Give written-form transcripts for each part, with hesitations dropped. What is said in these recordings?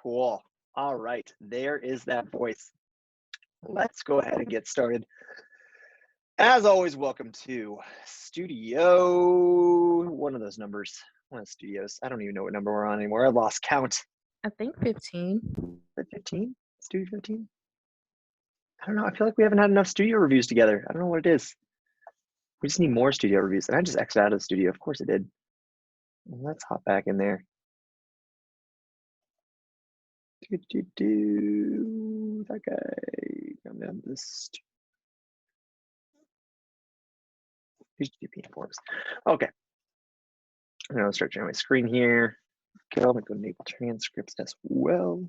Cool. All right, there is that voice. Let's go ahead and get started. As always, welcome to Studio, one of those numbers, one of the studios. I don't even know what number we're on anymore. I lost count. I think 15. Is it 15? Studio 15? I don't know. I feel like we haven't had enough studio reviews together. I don't know what it is. We just need more studio reviews. And I just exited out of the studio. Of course I did. Let's hop back in there. That guy. Come down this. HTTP forms. Okay. I'm going to start sharing my screen here. Okay, I'm going to enable transcripts as well.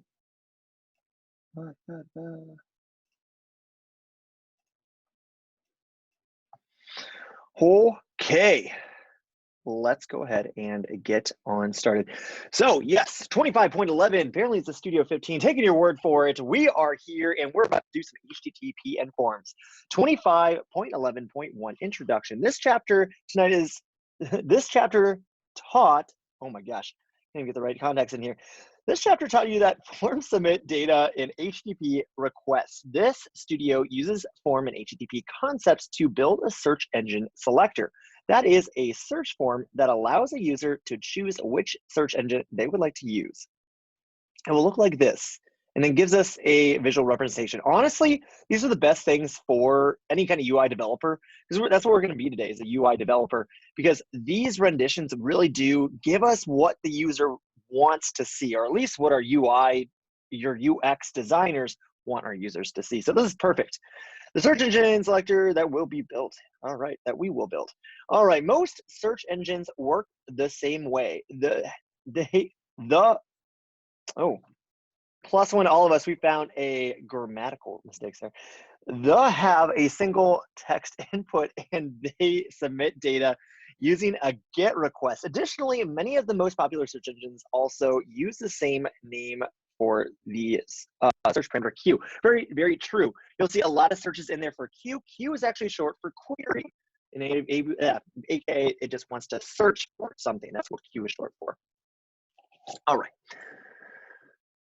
Okay. Let's go ahead and get on started. So yes, 25.11, apparently it's a Studio 15. Taking your word for it, we are here and we're about to do some HTTP and forms. 25.11.1 introduction. This chapter tonight is, this chapter taught, oh my gosh, I didn't get the right context in here. This chapter taught you that forms submit data in HTTP requests. This studio uses form and HTTP concepts to build a search engine selector. That is a search form that allows a user to choose which search engine they would like to use. It will look like this, and then gives us a visual representation. Honestly, these are the best things for any kind of UI developer, because that's what we're going to be today, is a UI developer, because these renditions really do give us what the user wants to see, or at least what our UI, your UX designers want our users to see. So this is perfect. The search engine selector that will be built. All right, that we will build. All right, most search engines work the same way. Plus one to all of us, we found a grammatical mistake there. They'll have a single text input and they submit data using a GET request. Additionally, many of the most popular search engines also use the same name for the search parameter Q. Very, very true. You'll see a lot of searches in there for Q. Q is actually short for query. In AKA, it just wants to search for something. That's what Q is short for. All right.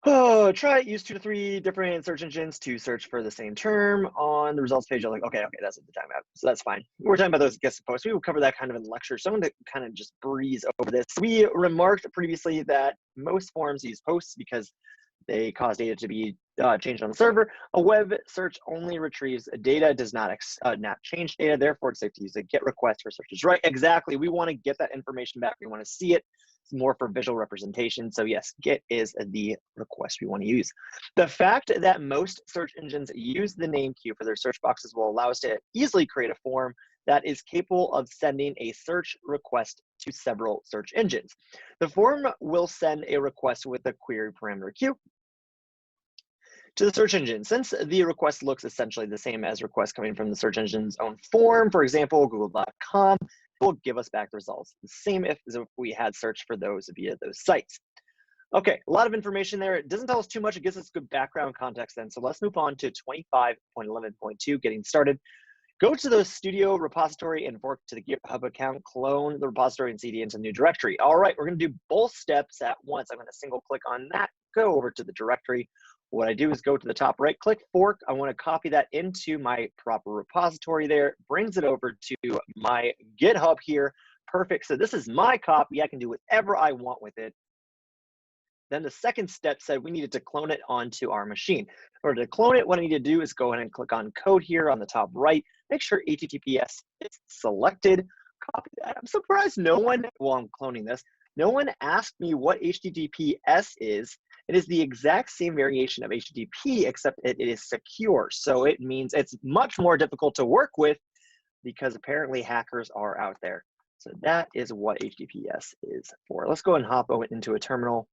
Oh, try it. Use 2 to 3 different search engines to search for the same term on the results page. You're like, okay, that's what the time out. So that's fine. We're talking about those guest posts. We will cover that kind of in the lecture. So I'm going to kind of just breeze over this. We remarked previously that most forms use posts because they cause data to be changed on the server. A web search only retrieves data, does not change data. Therefore, it's safe to use a GET request for searches. Right, exactly. We want to get that information back. We want to see it. It's more for visual representation. So yes, GET is the request we want to use. The fact that most search engines use the name Q for their search boxes will allow us to easily create a form that is capable of sending a search request to several search engines. The form will send a request with the query parameter Q to the search engine. Since the request looks essentially the same as requests coming from the search engine's own form, for example, google.com, will give us back the results. The same as if we had searched for those via those sites. Okay, a lot of information there. It doesn't tell us too much. It gives us good background context then. So let's move on to 25.11.2, getting started. Go to the studio repository and fork to the GitHub account, clone the repository and cd into a new directory. All right, we're gonna do both steps at once. I'm gonna single click on that, go over to the directory. What I do is go to the top right, click fork. I want to copy that into my proper repository there. Brings it over to my GitHub here. Perfect. So this is my copy. I can do whatever I want with it. Then the second step said we needed to clone it onto our machine. In order to clone it, what I need to do is go ahead and click on code here on the top right. Make sure HTTPS is selected. Copy that. I'm surprised no one, while I'm cloning this, no one asked me what HTTPS is. It is the exact same variation of HTTP, except it is secure. So it means it's much more difficult to work with because apparently hackers are out there. So that is what HTTPS is for. Let's go and hop into a terminal.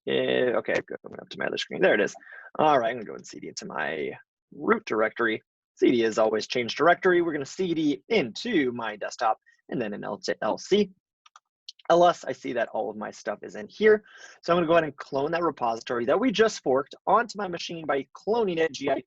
Okay, good. I'm up to my other screen. There it is. All right, I'm gonna go and cd into my root directory. CD is always change directory. We're gonna cd into my desktop and then an LC. ls, I see that all of my stuff is in here. So I'm gonna go ahead and clone that repository that we just forked onto my machine by cloning it, git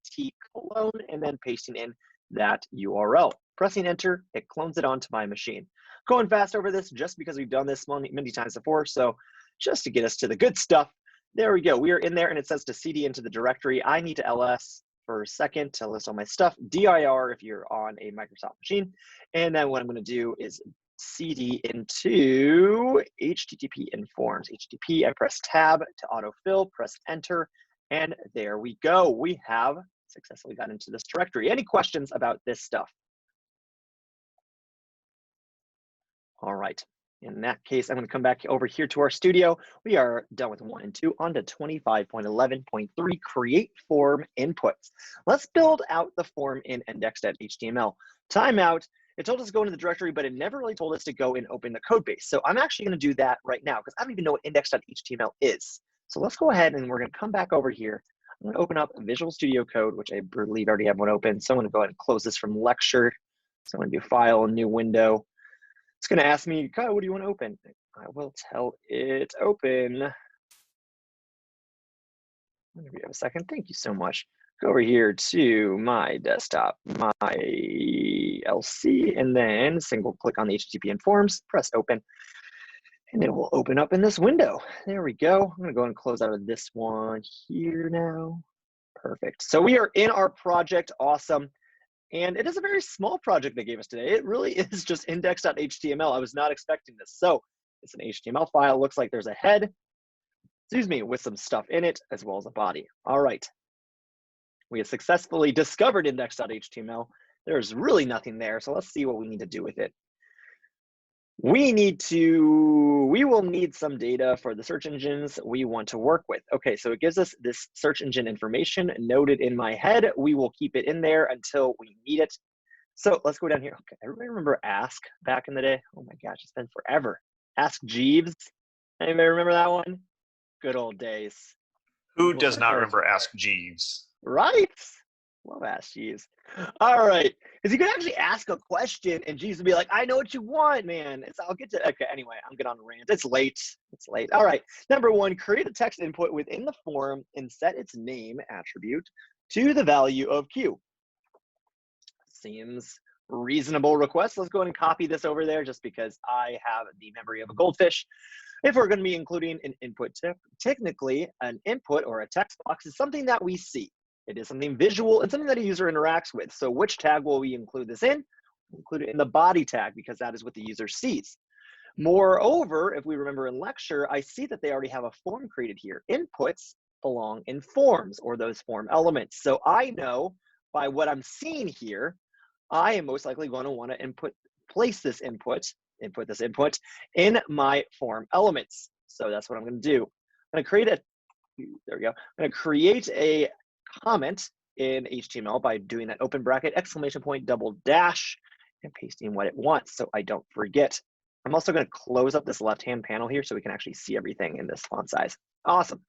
clone, and then pasting in that URL. Pressing enter, it clones it onto my machine. Going fast over this just because we've done this many times before. So just to get us to the good stuff, There we go. We are in there, and it says to cd into the directory. I need to ls for a second to list all my stuff. dir if you're on a Microsoft machine. And then what I'm going to do is cd into http informs. http, I press tab to autofill, press enter, and there we go. We have successfully got into this directory. Any questions about this stuff? All right. In that case, I'm going to come back over here to our studio. We are done with 1 and 2, on to 25.11.3, create form inputs. Let's build out the form in index.html. Timeout. It told us to go into the directory, but it never really told us to go and open the code base. So I'm actually going to do that right now because I don't even know what index.html is. So let's go ahead and we're going to come back over here. I'm going to open up Visual Studio Code, which I believe I already have one open. So I'm going to go ahead and close this from lecture. So I'm going to do File, New Window. It's going to ask me, Kyle, what do you want to open? I will tell it open. Give me a second. Thank you so much. Go over here to my desktop, my LC, and then single click on the HTTP informs, press open, and it will open up in this window. There we go. I'm going to go and close out of this one here now. Perfect. So we are in our project. Awesome. And it is a very small project they gave us today. It really is just index.html. I was not expecting this. So it's an HTML file. Looks like there's a head, excuse me, with some stuff in it, as well as a body. All right. We have successfully discovered index.html. There's really nothing there. So let's see what we need to do with it. We will need some data for the search engines we want to work with. Okay, so it gives us this search engine information noted in my head. We will keep it in there until we need it. So let's go down here. Okay, everybody remember Ask back in the day? Oh my gosh, it's been forever. Ask Jeeves. Anybody remember that one? Good old days. Who does not remember Ask Jeeves? Right? Love Ask Jeeves. All right. Because you can actually ask a question and Jeeves would be like, I know what you want, man. I'll get to, okay, anyway, I'm good on the rant. It's late. It's late. All right. Number 1, create a text input within the form and set its name attribute to the value of Q. Seems reasonable request. Let's go ahead and copy this over there just because I have the memory of a goldfish. If we're going to be including an input, technically an input or a text box is something that we see. It is something visual and something that a user interacts with. So which tag will we include this in? We'll include it in the body tag because that is what the user sees. Moreover, if we remember in lecture, I see that they already have a form created here. Inputs belong in forms or those form elements. So I know by what I'm seeing here, I am most likely going to want to place this input in my form elements. So that's what I'm going to do. I'm going to create there we go. I'm going to create a comment in HTML by doing that open bracket, exclamation point, double dash, and pasting what it wants so I don't forget. I'm also going to close up this left-hand panel here so we can actually see everything in this font size. Awesome.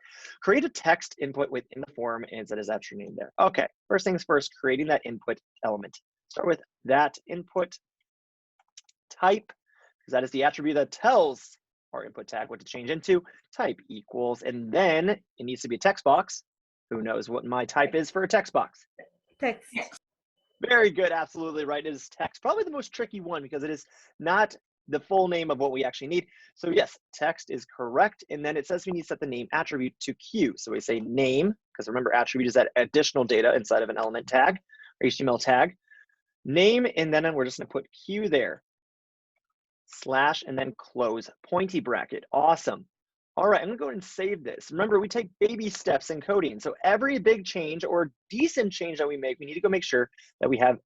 Create a text input within the form and set as that's your name there. Okay, first things first, creating that input element. Start with that input type, because that is the attribute that tells our input tag what to change into. Type equals, and then it needs to be a text box. Who knows what my type is for a text box? Text. Very good, absolutely right. It is text. Probably the most tricky one because it is not the full name of what we actually need. So yes, text is correct. And then it says we need to set the name attribute to Q. So we say name, because remember attribute is that additional data inside of an element tag or HTML tag. Name, and then we're just going to put Q there. Slash, and then close pointy bracket. Awesome. All right, I'm going to go ahead and save this. Remember, we take baby steps in coding. So every big change or decent change that we make, we need to go make sure that we have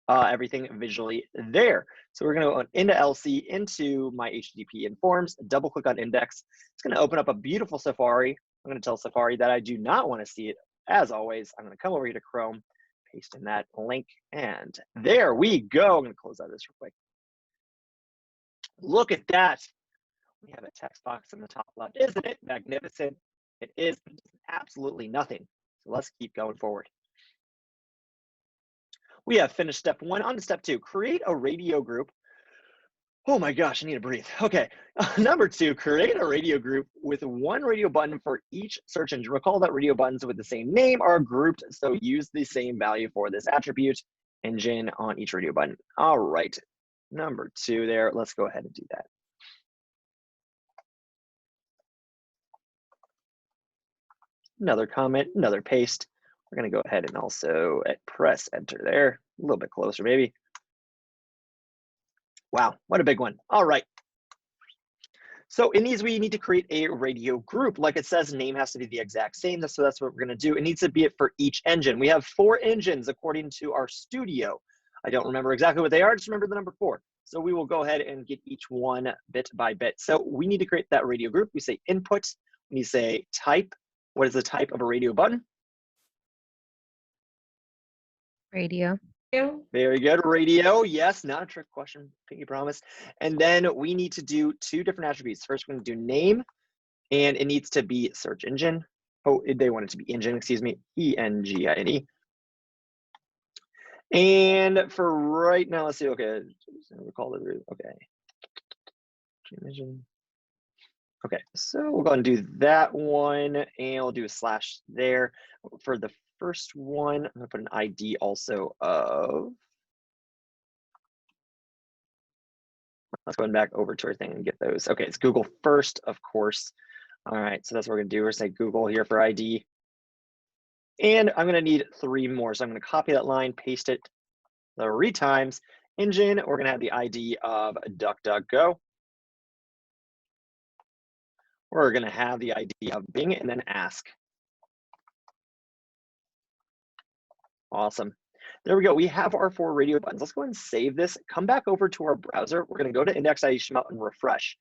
everything visually there. So we're going to go into LC, into my HTTP informs, double click on index. It's going to open up a beautiful Safari. I'm going to tell Safari that I do not want to see it. As always, I'm going to come over here to Chrome, paste in that link, and there we go. I'm going to close out this real quick. Look at that. We have a text box in the top left. Isn't it magnificent? It is absolutely nothing. So let's keep going forward. We have finished step 1. On to step 2, create a radio group. Oh my gosh, I need to breathe. Okay, number 2, create a radio group with one radio button for each search engine. Recall that radio buttons with the same name are grouped, so use the same value for this attribute engine on each radio button. All right, number 2 there. Let's go ahead and do that. another comment, another paste. We're going to go ahead and also press enter there, a little bit closer maybe. Wow, what a big one. All right. So in these, we need to create a radio group. Like it says, name has to be the exact same. So that's what we're going to do. It needs to be it for each engine. We have 4 engines according to our studio. I don't remember exactly what they are. Just remember the number 4. So we will go ahead and get each one bit by bit. So we need to create that radio group. We say input. We need to say type. What is the type of a radio button? Radio. Very good. Radio. Yes, not a trick question. Pinky promise. And then we need to do 2 different attributes. First, we're going to do name, and it needs to be search engine. Oh, they want it to be engine, excuse me, E-N-G-I-N-E. And for right now, let's see. Okay, we call it okay. Engine. Okay, so we'll go ahead and do that one, and we'll do a slash there. For the first one, I'm going to put an ID also of. Let's go back over to our thing and get those. Okay, it's Google first, of course. All right, so that's what we're going to do. We're going to say Google here for ID. And I'm going to need 3 more. So I'm going to copy that line, paste it 3 times. Engine, we're going to have the ID of DuckDuckGo. We're going to have the ID of Bing and then ask. Awesome. There we go. We have our 4 radio buttons. Let's go ahead and save this. Come back over to our browser. We're going to go to index.html and refresh.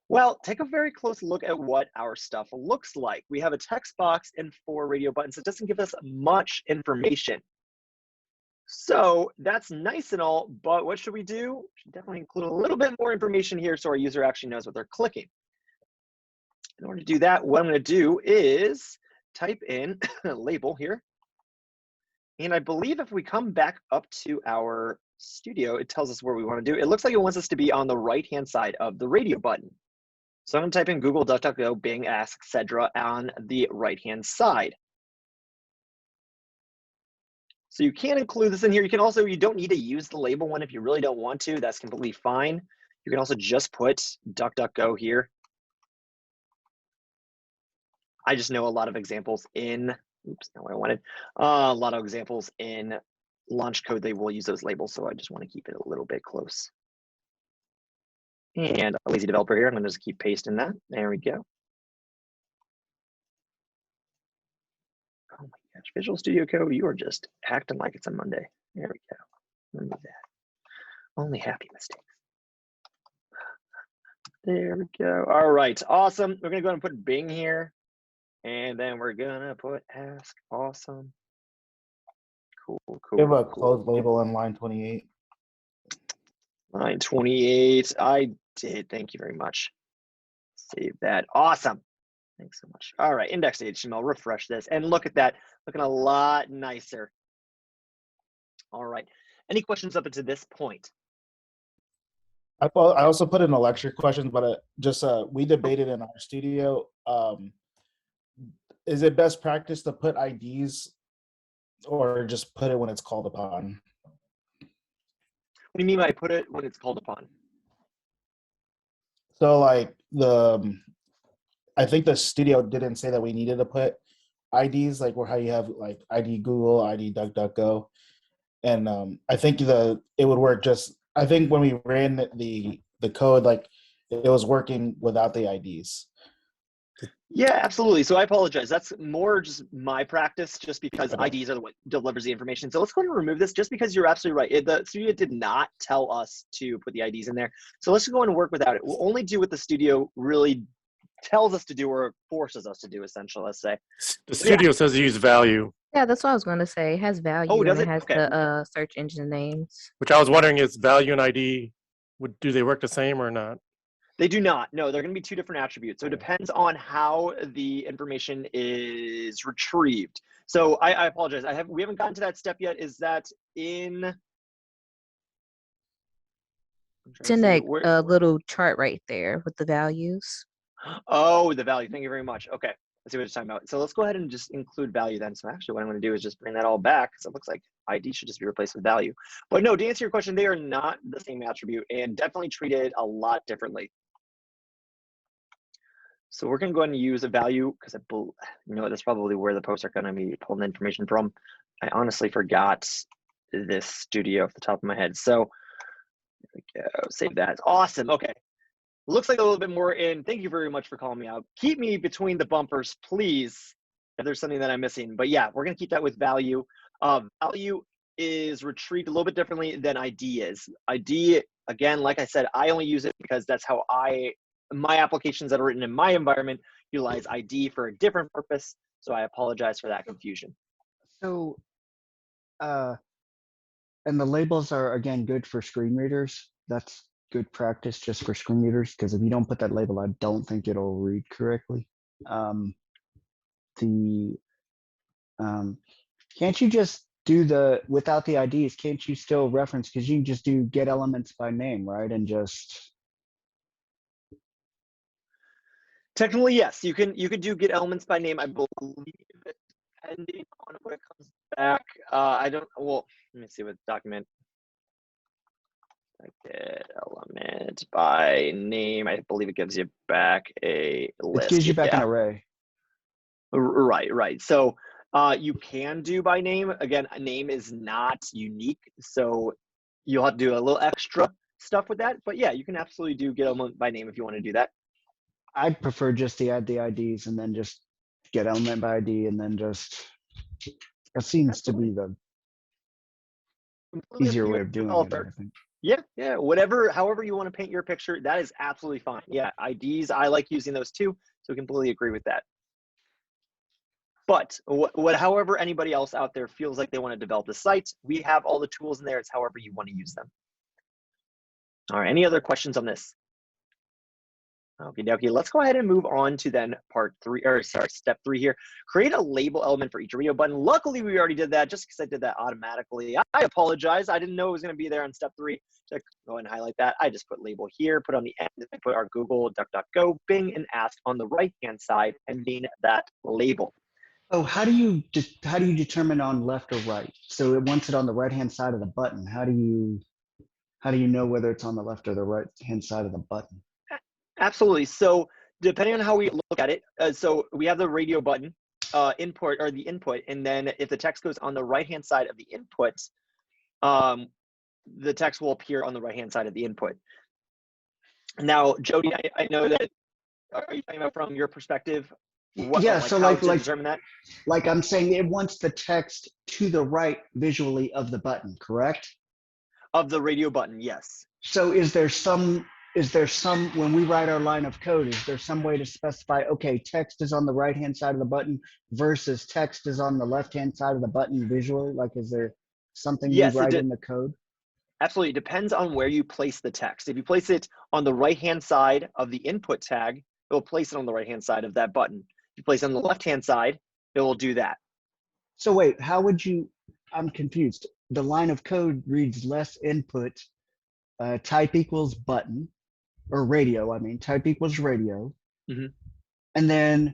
Well, take a very close look at what our stuff looks like. We have a text box and 4 radio buttons. It doesn't give us much information. So that's nice and all, but what should we do? We should definitely include a little bit more information here so our user actually knows what they're clicking. In order to do that, what I'm going to do is type in a label here. And I believe if we come back up to our studio, it tells us where we want to do. It looks like it wants us to be on the right-hand side of the radio button. So I'm going to type in Google, DuckDuckGo, Bing, Ask, etc. on the right-hand side. So you can include this in here. You can also, you don't need to use the label one if you really don't want to. That's completely fine. You can also just put DuckDuckGo here. I just know a lot of examples in, oops, not what I wanted. A lot of examples in launch code, they will use those labels. So I just want to keep it a little bit close. And a lazy developer here, I'm going to just keep pasting that. There we go. Oh my gosh, Visual Studio Code, you are just acting like it's a Monday. There we go. Remove that. Only happy mistakes. There we go. All right, awesome. We're going to go ahead and put Bing here. And then we're going to put Ask. Awesome. Cool, cool. We have a closed label on line 28. Line 28. I did. Thank you very much. Save that. Awesome. Thanks so much. All right, index.html, refresh this, and look at that, looking a lot nicer. All right, any questions up until this point? I also put in a lecture question, but we debated in our studio. Is it best practice to put IDs or just put it when it's called upon? What do you mean by put it when it's called upon? So like I think the studio didn't say that we needed to put IDs, like how you have like ID Google, ID DuckDuckGo, and I think it would work just. I think when we ran the code, like it was working without the IDs. Yeah, absolutely. So I apologize. That's more just my practice, just because IDs are what delivers the information. So let's go ahead and remove this, just because you're absolutely right. The studio did not tell us to put the IDs in there. So let's go ahead and work without it. We'll only do what the studio really tells us to do or forces us to do, essentially, let's say. The studio says to use value. Yeah, that's what I was going to say. It has value. Oh, does and it? It has Okay. the search engine names. Which I was wondering, is value and ID, do they work the same or not? They do not. No, they're going to be 2 different attributes. So it depends on how the information is retrieved. So I apologize. We haven't gotten to that step yet. Is that in? It's in that little chart right there with the values. Oh, the value. Thank you very much. Okay. Let's see what it's talking about. So let's go ahead and just include value then. So actually what I'm going to do is just bring that all back, because it looks like ID should just be replaced with value. But no, to answer your question, they are not the same attribute and definitely treated a lot differently. So we're going to go ahead and use a value because that's probably where the posts are going to be pulling information from. I honestly forgot this studio off the top of my head. So there we go. Save that. Awesome. Okay. Looks like a little bit more in. Thank you very much for calling me out. Keep me between the bumpers, please, if there's something that I'm missing. But yeah, we're going to keep that with value. Value is retrieved a little bit differently than ID is. ID, again, like I said, I only use it because that's how my applications that are written in my environment utilize ID for a different purpose. So I apologize for that confusion. So, and the labels are, again, good for screen readers. That's good practice just for screen readers, because if you don't put that label, I don't think it'll read correctly. Can't you just do without the IDs, can't you still reference, because you can just do get elements by name, right? And just. Technically, yes, you can do get elements by name, I believe, depending on what it comes back. Well, let me see what document. Get element by name. I believe it gives you back a list. It gives you back an array. Right. So you can do by name. Again, a name is not unique, so you'll have to do a little extra stuff with that. But yeah, you can absolutely do get element by name if you want to do that. I'd prefer just to add the IDs and then just get element by ID and then just, that seems to be the easier way of doing it, I think. Yeah, however you want to paint your picture, that is absolutely fine. Yeah, IDs, I like using those too, so I completely agree with that. But however anybody else out there feels like they want to develop the site, we have all the tools in there. It's however you want to use them. All right, any other questions on this? Okay, let's go ahead and move on to then step 3 here. Create a label element for each radio button. Luckily, we already did that just because I did that automatically. I apologize. I didn't know it was going to be there on step 3. So go ahead and highlight that. I just put label here, put on the end, and put our Google, DuckDuckGo, Bing, and Ask on the right-hand side and mean that label. Oh, how do you determine on left or right? So it wants it on the right-hand side of the button. How do you know whether it's on the left or the right-hand side of the button? Absolutely. So depending on how we look at it, so we have the radio button input, or the input, and then if the text goes on the right-hand side of the input, the text will appear on the right-hand side of the input. Now, Jody, I know that, are you talking about from your perspective? So like determine that? Like I'm saying, it wants the text to the right visually of the button, correct? Of the radio button, yes. So is there some, when we write our line of code, is there some way to specify, okay, text is on the right-hand side of the button versus text is on the left-hand side of the button visually? Like, is there something you write in the code? Absolutely. It depends on where you place the text. If you place it on the right-hand side of the input tag, it will place it on the right-hand side of that button. If you place it on the left-hand side, it will do that. So wait, how would you, I'm confused. The line of code reads less input, type equals button, or radio, type equals radio. Mm-hmm. And then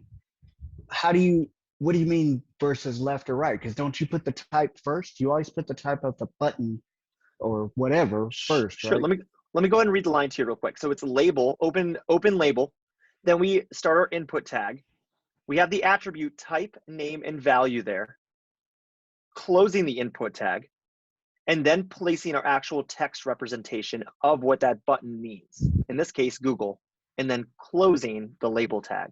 what do you mean versus left or right? Because don't you put the type first? You always put the type of the button or whatever first, Sure, right? let me go ahead and read the line to you real quick. So it's label, open label. Then we start our input tag. We have the attribute type, name, and value there. Closing the input tag, and then placing our actual text representation of what that button means. In this case, Google, and then closing the label tag.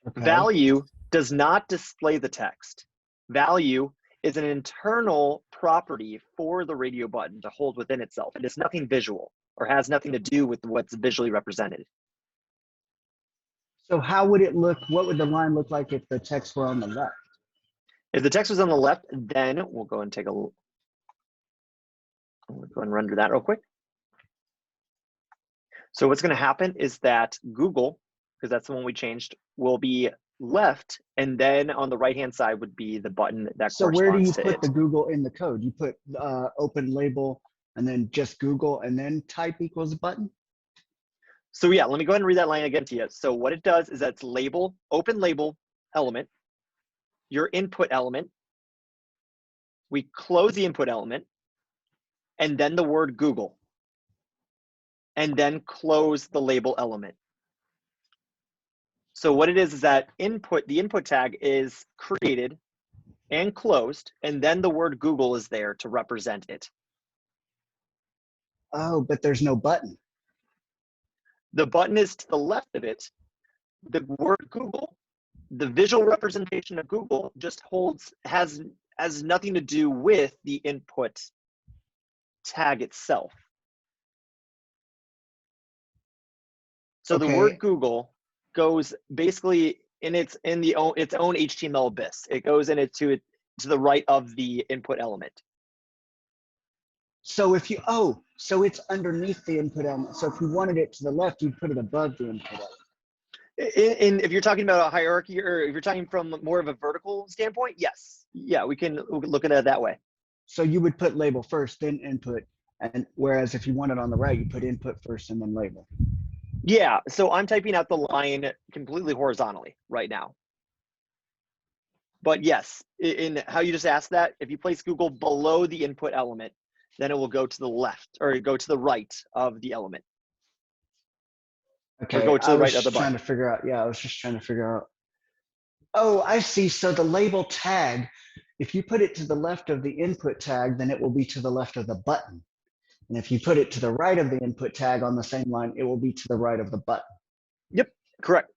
Okay. Value does not display the text. Value is an internal property for the radio button to hold within itself. It is nothing visual or has nothing to do with what's visually represented. So how would it look? What would the line look like if the text were on the left? If the text was on the left, then we'll go and take a look. We'll go and render that real quick. So what's going to happen is that Google, because that's the one we changed, will be left, and then on the right-hand side would be the button that corresponds to it. So where do you put the Google in the code? You put open label, and then just Google, and then type equals button? So yeah, let me go ahead and read that line again to you. So what it does is that's label, open label element, your input element. We close the input element, and then the word Google, and then close the label element. So what it is that the input tag is created and closed, and then the word Google is there to represent it. Oh, but there's no button. The button is to the left of it. The word Google, the visual representation of Google, just has nothing to do with the input tag itself. So the word Google goes basically its own HTML abyss. It goes in it to the right of the input element. So if you, so it's underneath the input element. So if you wanted it to the left, you'd put it above the input element. If you're talking about a hierarchy, or if you're talking from more of a vertical standpoint, yes. Yeah, we can look at it that way. So you would put label first, then input, and whereas if you want it on the right, you put input first and then label. Yeah, so I'm typing out the line completely horizontally right now. But yes, in how you just asked that, if you place Google below the input element, then it will go to the left, or go to the right of the element. Okay, or go to the right of the trying button. to figure out. Yeah, I was just trying to figure out. Oh, I see. So the label tag, if you put it to the left of the input tag, then it will be to the left of the button. And if you put it to the right of the input tag on the same line, it will be to the right of the button. Yep, correct.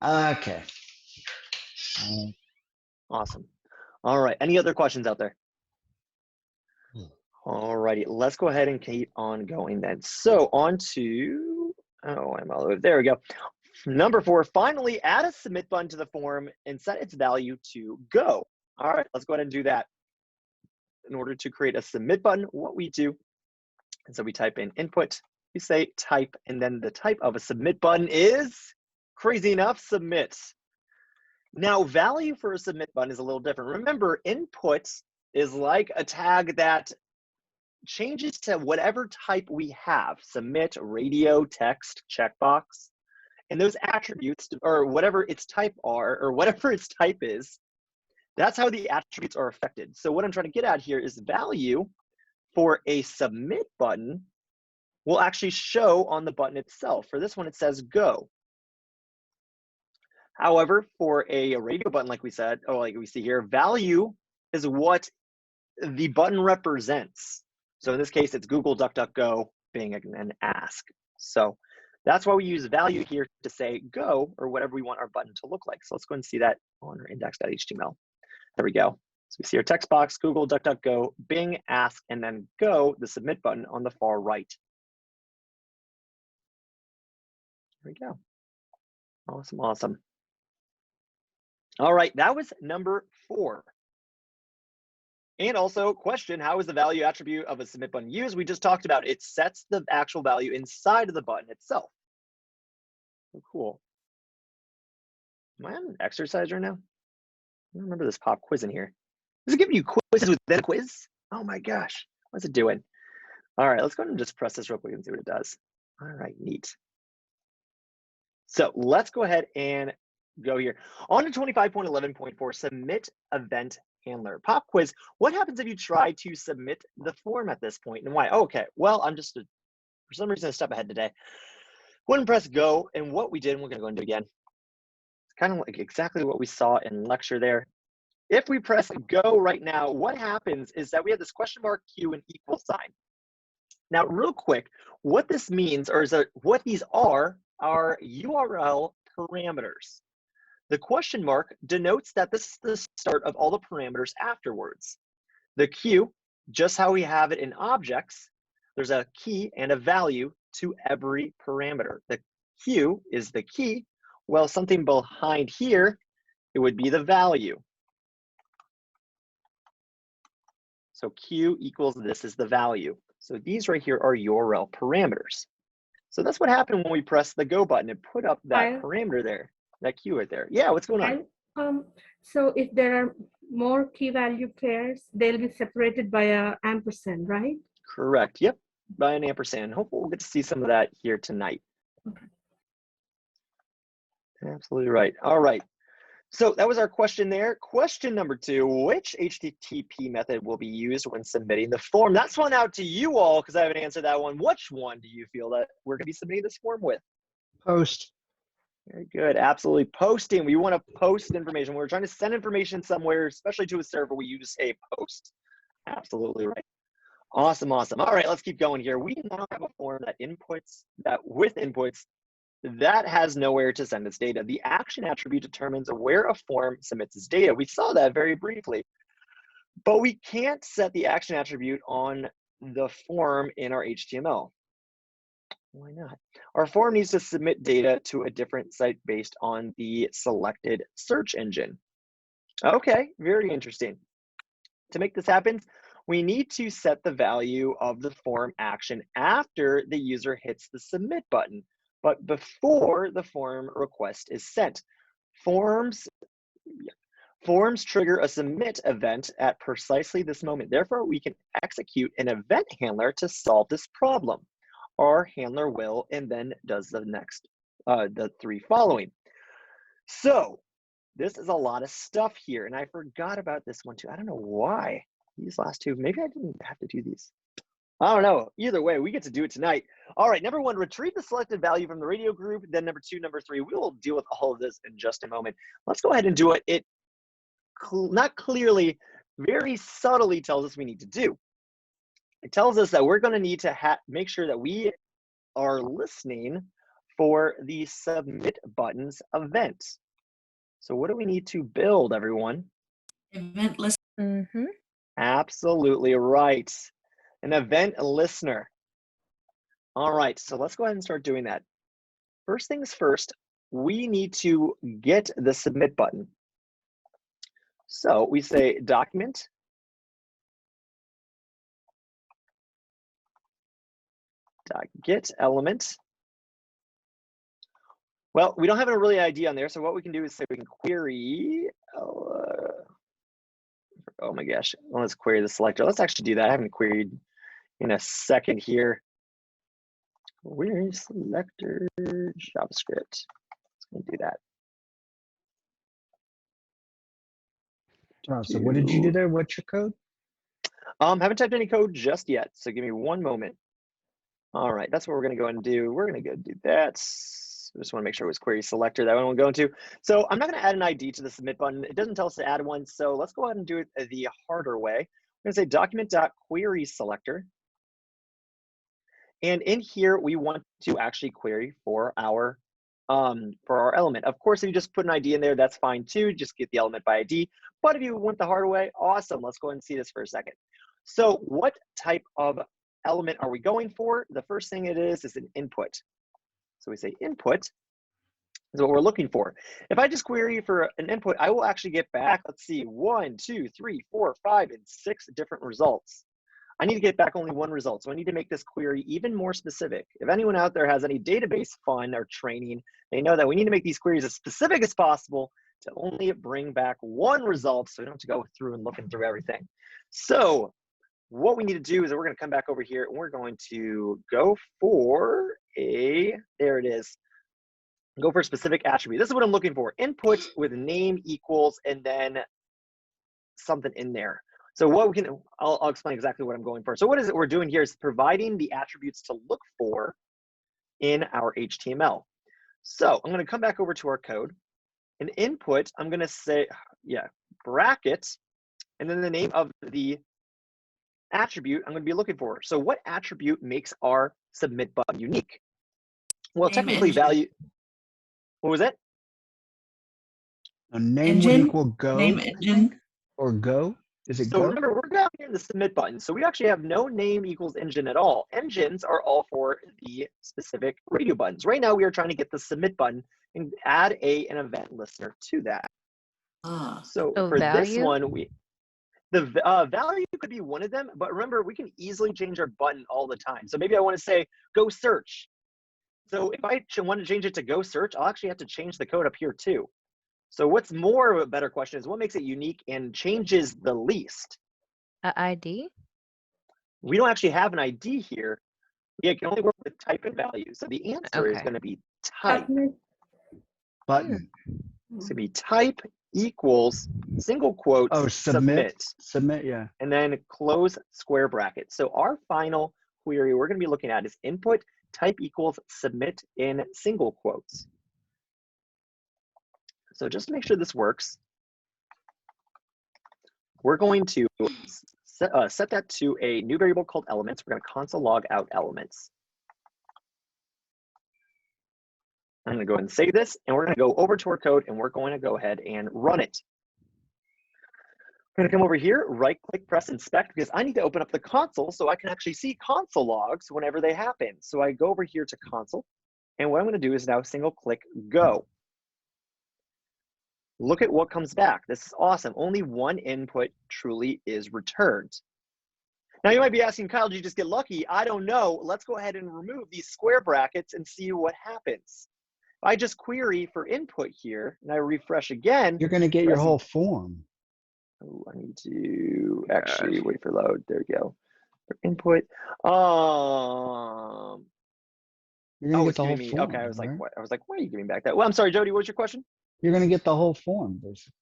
Okay. Awesome. All right, any other questions out there? All righty, let's go ahead and keep on going then. So on to, oh, I'm all over, there we go. Number 4, finally add a submit button to the form and set its value to go. All right, let's go ahead and do that. In order to create a submit button, what we do, and so we type in input, we say type, and then the type of a submit button is, crazy enough, submit. Now, value for a submit button is a little different. Remember, input is like a tag that changes to whatever type we have, submit, radio, text, checkbox, and those attributes, or whatever its type are, or whatever its type is, that's how the attributes are affected. So what I'm trying to get at here is value for a submit button will actually show on the button itself. For this one, it says go. However, for a radio button, like we said, or like we see here, value is what the button represents. So in this case, it's Google, DuckDuckGo, Bing, and Ask. So that's why we use value here to say go, or whatever we want our button to look like. So let's go and see that on our index.html. There we go. So we see our text box, Google, DuckDuckGo, Bing, Ask, and then go, the submit button on the far right. There we go. Awesome, awesome. All right, that was number 4. And also, question, how is the value attribute of a submit button used? We just talked about it sets the actual value inside of the button itself. Oh, cool. Am I on an exercise right now? I don't remember this pop quiz in here. Is it giving you quizzes within a quiz? Oh my gosh, what's it doing? All right, let's go ahead and just press this real quick and see what it does. All right, neat. So let's go ahead and go here. On to 25.11.4, submit event handler. Pop quiz, what happens if you try to submit the form at this point and why? Oh, okay, well, I'm just, for some reason, a step ahead today. Go ahead and press go, and what we did, and we're gonna go and do it again. It's kind of like exactly what we saw in lecture there. If we press go right now, what happens is that we have this question mark, Q, and equal sign. Now, real quick, what this means, or is that what these are URL parameters. The question mark denotes that this is the start of all the parameters afterwards. The Q, just how we have it in objects, there's a key and a value to every parameter. The Q is the key, while something behind here, it would be the value. So Q equals this is the value. So these right here are URL parameters. So that's what happened when we press the go button and put up that parameter there, that Q right there. Yeah, what's going on? So if there are more key value pairs, they'll be separated by a ampersand, right? Correct. Yep, by an ampersand. Hopefully we'll get to see some of that here tonight. Okay. Absolutely right. All right. So that was our question there. Question number 2, which HTTP method will be used when submitting the form? That's one out to you all because I haven't answered that one. Which one do you feel that we're going to be submitting this form with? Post. Very good. Absolutely. Posting. We want to post information. We're trying to send information somewhere, especially to a server. We use a post. Absolutely right. Awesome. Awesome. All right, let's keep going here. We now have a form that with inputs that has nowhere to send its data. The action attribute determines where a form submits its data. We saw that very briefly, but we can't set the action attribute on the form in our HTML. Why not? Our form needs to submit data to a different site based on the selected search engine. Okay, very interesting. To make this happen, we need to set the value of the form action after the user hits the submit button, but before the form request is sent. Forms trigger a submit event at precisely this moment. Therefore, we can execute an event handler to solve this problem. Our handler will, and then does the next, the three following. So this is a lot of stuff here, and I forgot about this one too. I don't know why these last two, maybe I didn't have to do these. I don't know. Either way, we get to do it tonight. All right, number one, retrieve the selected value from the radio group. Then number two, number three, we will deal with all of this in just a moment. Let's go ahead and do what it not clearly, very subtly tells us we need to do. It tells us that we're going to need to make sure that we are listening for the submit buttons event. So what do we need to build, everyone? Event list. Mm-hmm. Absolutely right. An event listener. All right, so let's go ahead and start doing that. First things first, we need to get the submit button. So we say document .get element. Well, we don't have a really ID on there, so what we can do is say we can query. Oh my gosh, let's query the selector. Let's actually do that. I haven't queried in a second here. Query selector JavaScript. Let's go do that. So what did you do there? What's your code? Haven't typed any code just yet, so give me one moment. All right, that's what we're going to go and do. We're going to go do that. I just want to make sure it was query selector that one we're going to. So I'm not going to add an ID to the submit button. It doesn't tell us to add one, so let's go ahead and do it the harder way. I'm going to say document.query selector. And in here, we want to actually query for our element. Of course, if you just put an ID in there, that's fine too. Just get the element by ID. But if you went the harder way, awesome. Let's go ahead and see this for a second. So what type of element are we going for? The first thing it is an input. So we say input is what we're looking for. If I just query for an input, I will actually get back, let's see, 1, 2, 3, 4, 5, and 6 different results. I need to get back only one result. So I need to make this query even more specific. If anyone out there has any database fun or training, they know that we need to make these queries as specific as possible to only bring back one result so we don't have to go through and looking through everything. So what we need to do is we're going to come back over here and we're going to go for there it is. Go for a specific attribute. This is what I'm looking for. Input with name equals and then something in there. So what we can, I'll explain exactly what I'm going for. So what is it we're doing here is providing the attributes to look for in our HTML. So I'm going to come back over to our code. An input, I'm going to say, bracket, and then the name of the attribute I'm going to be looking for. So what attribute makes our submit button unique? Well, Name technically engine. value, what was it? A name Engine. would equal go. Name engine. Or go. Is it So go? remember, we're down here in the submit button. So we actually have no name equals engine at all. Engines are all for the specific radio buttons. Right now, we are trying to get the submit button and add an event listener to that. So for value? this one, the value could be one of them, but remember, we can easily change our button all the time. So maybe I want to say, go search. So if I want to change it to go search, I'll actually have to change the code up here too. So what's more of a better question is what makes it unique and changes the least? A ID? We don't actually have an ID here. We can only work with type and value. So the answer is going to be type. Button. It's going to be type equals single quotes submit. Submit, yeah. And then close square bracket. So our final query we're going to be looking at is input type equals submit in single quotes. So just to make sure this works, we're going to set that to a new variable called elements. We're going to console log out elements. I'm going to go ahead and save this, and we're going to go over to our code, and we're going to go ahead and run it. I'm going to come over here, right click, press inspect, because I need to open up the console so I can actually see console logs whenever they happen. So I go over here to console, and what I'm going to do is now single click go. Look at what comes back. This is awesome. Only one input truly is returned. Now you might be asking, Kyle, did you just get lucky? I don't know. Let's go ahead and remove these square brackets and see what happens. If I just query for input here and I refresh again, You're going to get your whole form. Oh, I need to actually wait for load. There we go. For input. You're going to get the whole me. form. Okay, I was right? like, what? I was like, why are you giving back that? Well, I'm sorry, Jody. What was your question? You're going to get the whole form, basically.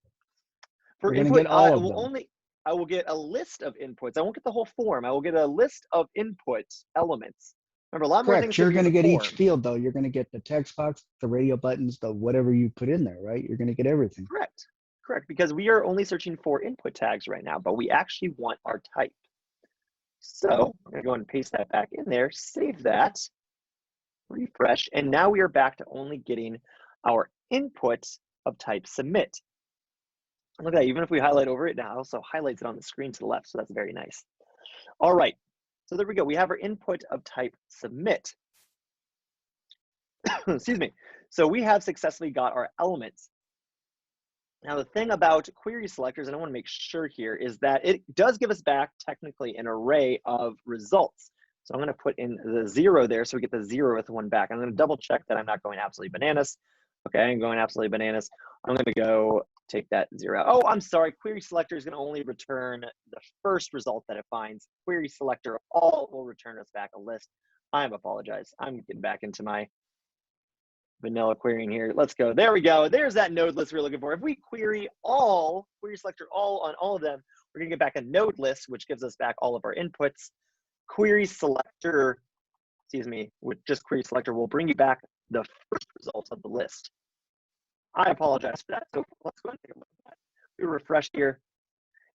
For You're input, get all of them. I will get a list of inputs. I won't get the whole form. I will get a list of input elements. Remember, a lot more Correct. things. You're going to get form. each field, though. You're going to get the text box, the radial buttons, the whatever you put in there, right? You're going to get everything. Correct. Correct. Because we are only searching for input tags right now, but we actually want our type. So I'm going to go and paste that back in there, save that, refresh, and now we are back to only getting our input of type submit. Look at that, even if we highlight over it, now it also highlights it on the screen to the left, so that's very nice. All right, so there we go. We have our input of type submit. Excuse me. So we have successfully got our elements. Now the thing about query selectors, and I want to make sure here, is that it does give us back technically an array of results. So I'm going to put in the 0 there so we get the 0th one back. I'm going to double check that I'm not going absolutely bananas. Okay, I'm going absolutely bananas. I'm going to go take that 0. Oh, I'm sorry. Query selector is going to only return the first result that it finds. Query selector all will return us back a list. I apologize. I'm getting back into my vanilla querying here. Let's go. There we go. There's that node list we're looking for. If we query selector all on all of them, we're going to get back a node list, which gives us back all of our inputs. Query selector, excuse me, with just query selector will bring you back the first result of the list. I apologize for that. So let's go ahead and take a look at that. We refresh here.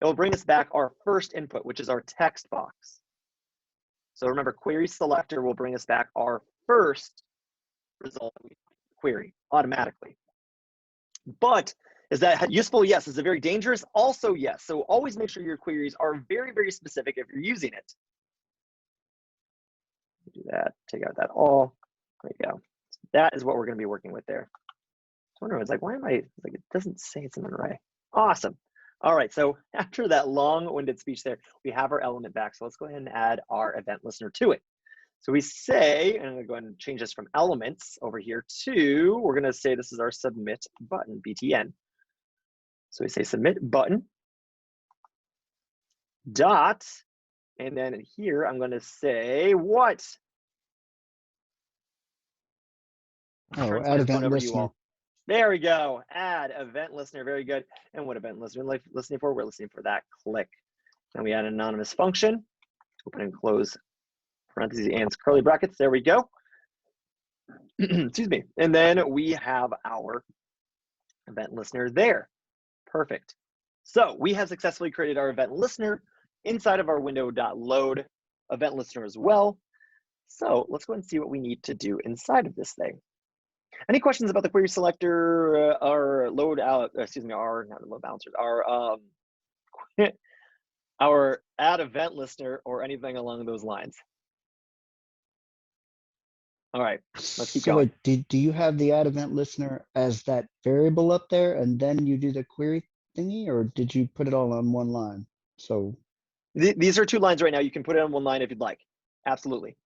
It will bring us back our first input, which is our text box. So remember, query selector will bring us back our first result that we query automatically. But is that useful? Yes. Is it very dangerous? Also, yes. So always make sure your queries are very, very specific if you're using it. Do that, take out that all. There you go. That is what we're going to be working with there. I was wondering, it's like, why am I, like, it doesn't say it's an array. Awesome. All right, so after that long-winded speech there, we have our element back. So let's go ahead and add our event listener to it. So we say, and I'm going to go ahead and change this from elements over here to, we're going to say this is our submit button, BTN. So we say submit button dot, and then here I'm going to say what? Oh, add event listener. There we go. Add event listener. Very good. And what event listener are listening for? We're listening for that click. Then we add an anonymous function. Open and close parentheses and curly brackets. There we go. Excuse me. And then we have our event listener there. Perfect. So we have successfully created our event listener inside of our window.load event listener as well. So let's go and see what we need to do inside of this thing. Any questions about the query selector, our load out, excuse me, our, not load balancers, our add event listener or anything along those lines? All right, let's keep going. Wait, do you have the add event listener as that variable up there and then you do the query thingy, or did you put it all on one line? So these are 2 lines right now. You can put it on 1 line if you'd like. Absolutely.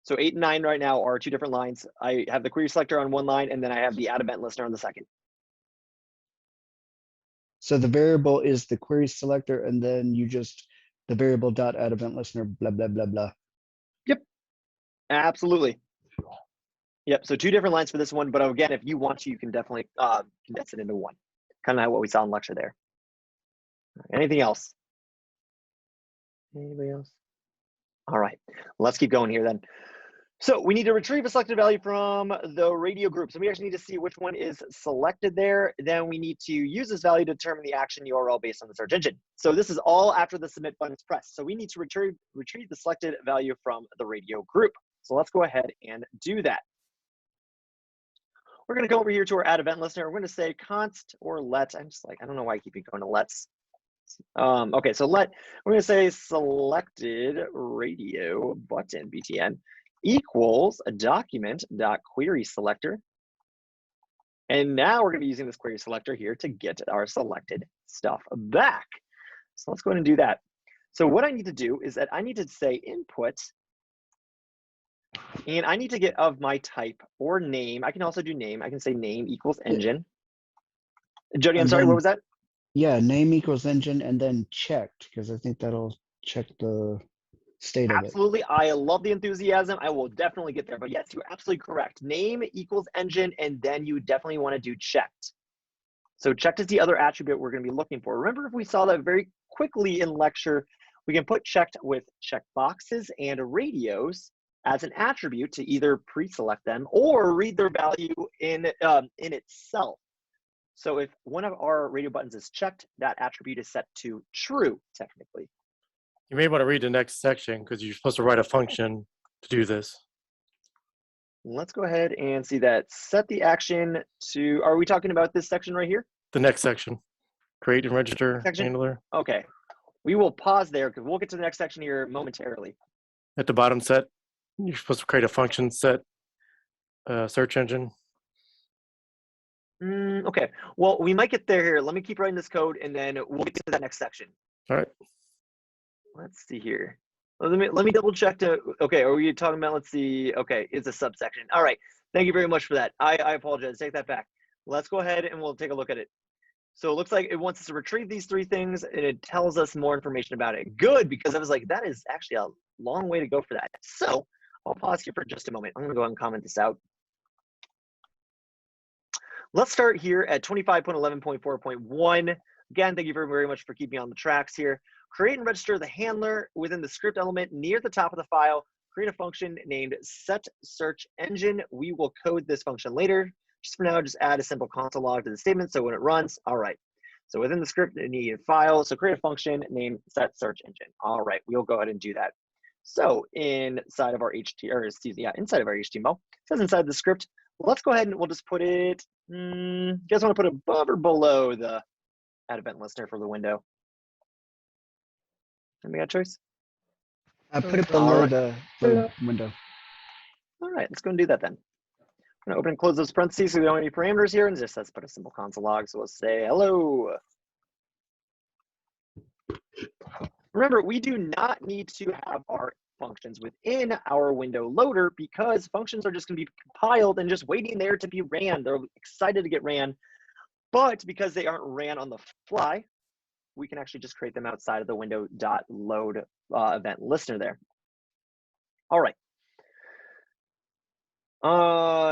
So 8 and 9 right now are 2 different lines. I have the query selector on 1 line, and then I have the add event listener on the second. So the variable is the query selector, and then you just the variable dot add event listener, blah, blah, blah, blah. Yep, absolutely. Yep, so 2 different lines for this one, but again, if you want to, you can definitely condense it into 1. Kind of what we saw in lecture there. Anything else? Anybody else? All right, let's keep going here then. So we need to retrieve a selected value from the radio group. So we actually need to see which one is selected there. Then we need to use this value to determine the action URL based on the search engine. So this is all after the submit button is pressed. So we need to retrieve the selected value from the radio group. So let's go ahead and do that. We're going to go over here to our add event listener. We're going to say const or let. I'm just like, I don't know why I keep going to let's. Okay, so we're going to say selected radio button btn equals a document.query selector. And now we're going to be using this query selector here to get our selected stuff back. So let's go ahead and do that. So what I need to do is that I need to say input, and I need to get of my type or name. I can also do name. I can say name equals engine. Jody, I'm sorry, what was that? Yeah, name equals engine and then checked, because I think that'll check the state of it. Absolutely. I love the enthusiasm. I will definitely get there. But yes, you're absolutely correct. Name equals engine, and then you definitely want to do checked. So checked is the other attribute we're going to be looking for. Remember, if we saw that very quickly in lecture, we can put checked with checkboxes and radios as an attribute to either pre-select them or read their value in itself. So if one of our radio buttons is checked, that attribute is set to true, technically. You may want to read the next section because you're supposed to write a function to do this. Let's go ahead and see that. Set the action to, are we talking about this section right here? The next section, create and register Section? handler. Okay, we will pause there because we'll get to the next section here momentarily. At the bottom set, you're supposed to create a function set search engine. Okay, well, we might get there here. Let me keep writing this code and then we'll get to that next section. All right. Let's see here. Let me double check to, okay, are we talking about, let's see, okay, it's a subsection. All right, thank you very much for that. I apologize, take that back. Let's go ahead and we'll take a look at it. So it looks like it wants us to retrieve these three things and it tells us more information about it. Good, because I was like, that is actually a long way to go for that. So I'll pause here for just a moment. I'm gonna go ahead and comment this out. Let's start here at 25.11.4.1. Again, thank you very, very much for keeping me on the tracks here. Create and register the handler within the script element near the top of the file. Create a function named setSearchEngine. We will code this function later. Just for now, just add a simple console log to the statement so when it runs, all right. So within the script, you need a file. So create a function named setSearchEngine. All right, we'll go ahead and do that. So inside of our inside of our HTML, it says inside the script, let's go ahead and we'll just put it, you guys want to put it above or below the add event listener for the window? Anybody got a choice? I put it below the window. All right, let's go and do that then. I'm gonna open and close those parentheses so we don't have any parameters here, and just let's put a simple console log. So we'll say hello. Remember, we do not need to have our functions within our window loader because functions are just going to be compiled and just waiting there to be ran. They're excited to get ran, but because they aren't ran on the fly, we can actually just create them outside of the window.load event listener there. All right.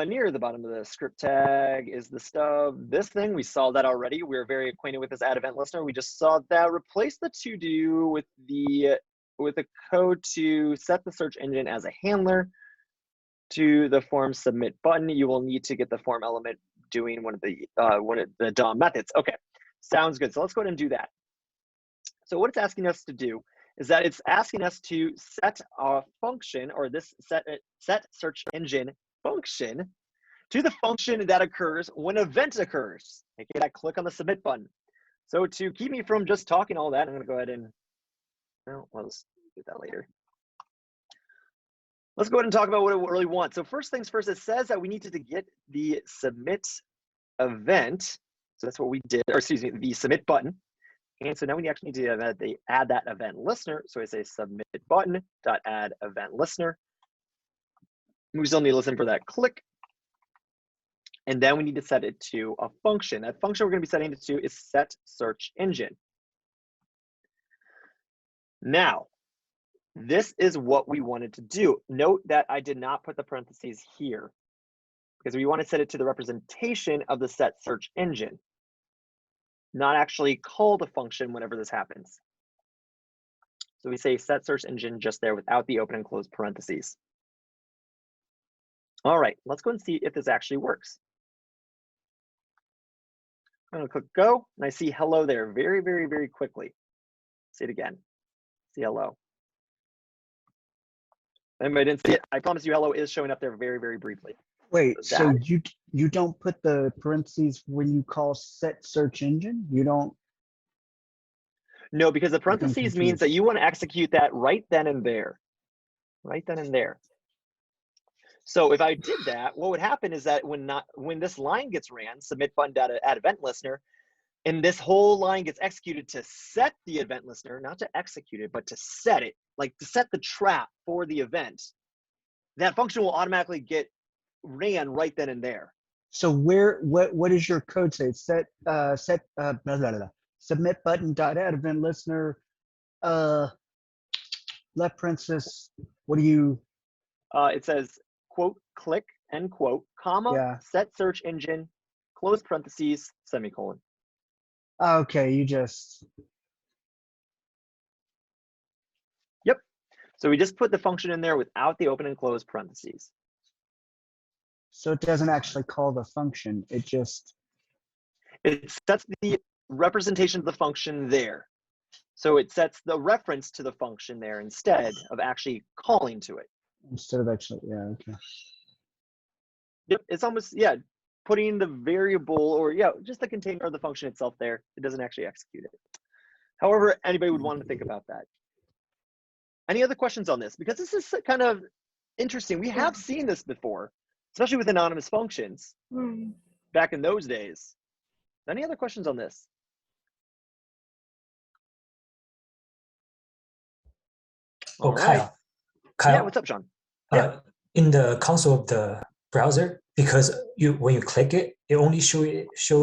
Near the bottom of the script tag is the stub. This thing, we saw that already. We're very acquainted with this add event listener. We just saw that. Replace the to do with the code to set the search engine as a handler to the form submit button. You will need to get the form element doing one of the DOM methods. Okay, sounds good. So let's go ahead and do that. So what it's asking us to do is that it's asking us to set a function, or this set search engine function, to the function that occurs when an event occurs. Okay, I click on the submit button. So to keep me from just talking all that, I'm going to go ahead and, well, let's do that later. Let's go ahead and talk about what it really wants. So first things first, it says that we needed to get the submit event. So that's what we did, or excuse me, the submit button. And so now we actually need to add that event listener. So I say submit button dot add event listener. We still need to listen for that click. And then we need to set it to a function. That function we're going to be setting it to is set search engine. Now, this is what we wanted to do. Note that I did not put the parentheses here because we want to set it to the representation of the set search engine, not actually call the function whenever this happens. So we say set search engine just there without the open and close parentheses. All right, let's go and see if this actually works. I'm gonna click go, and I see hello there very, very, very quickly. See it again. See hello. If anybody didn't see it, I promise you hello is showing up there very, very briefly. Wait, so That- you don't put the parentheses when you call set search engine? You don't? No, because the I'm parentheses means confused. that you want to execute that right then and there. Right then and there. So if I did that, what would happen is that when this line gets ran, submit button data add event listener, and this whole line gets executed to set the event listener, not to execute it, but to set it, like to set the trap for the event, that function will automatically get ran right then and there. So what does your code say? Blah, blah, blah. Submit button dot add event listener, left parenthesis. What do you? It says quote click end quote comma Yeah. set search engine close parentheses semicolon. Okay, you just. Yep. So we just put the function in there without the open and close parentheses. So it doesn't actually call the function. It just. It sets the representation of the function there. So it sets the reference to the function there instead of actually calling to it. Instead of actually, yeah, okay. Yep, it's almost, yeah, putting the variable or, yeah, just the container of the function itself there. It doesn't actually execute it. However, anybody would want to think about that. Any other questions on this? Because this is kind of interesting. We have seen this before, especially with anonymous functions back in those days. Any other questions on this? Oh, All right. Kyle. Yeah, what's up, Sean? Yeah. In the console of the browser, because when you click it, it only show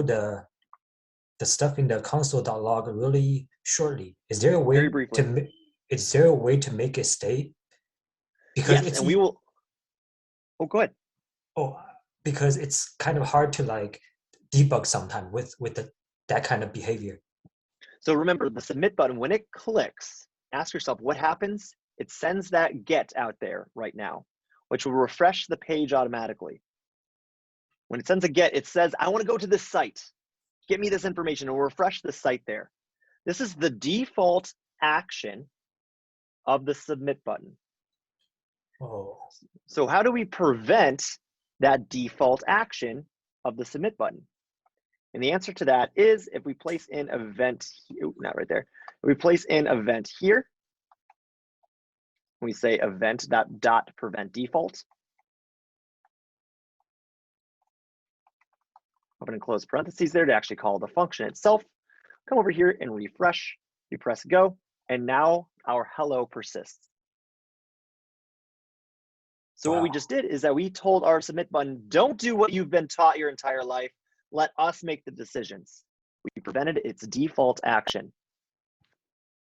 the stuff in the console.log really shortly. Is there a way Very briefly. to make it stay? Because yes, and we will. Oh, go ahead. Oh, because it's kind of hard to like debug sometimes with that kind of behavior. So remember, the submit button, when it clicks, ask yourself what happens. It sends that get out there right now, which will refresh the page automatically. When it sends a get, it says, I want to go to this site. Get me this information. It will refresh the site there. This is the default action of the submit button. Oh. So how do we prevent that default action of the submit button? And the answer to that is if we place in event, not right there. If we place in event here, we say event dot prevent default. Open and close parentheses there to actually call the function itself. Come over here and refresh. You press go, and now our hello persists. So what we just did is that we told our submit button, don't do what you've been taught your entire life. Let us make the decisions. We prevented its default action.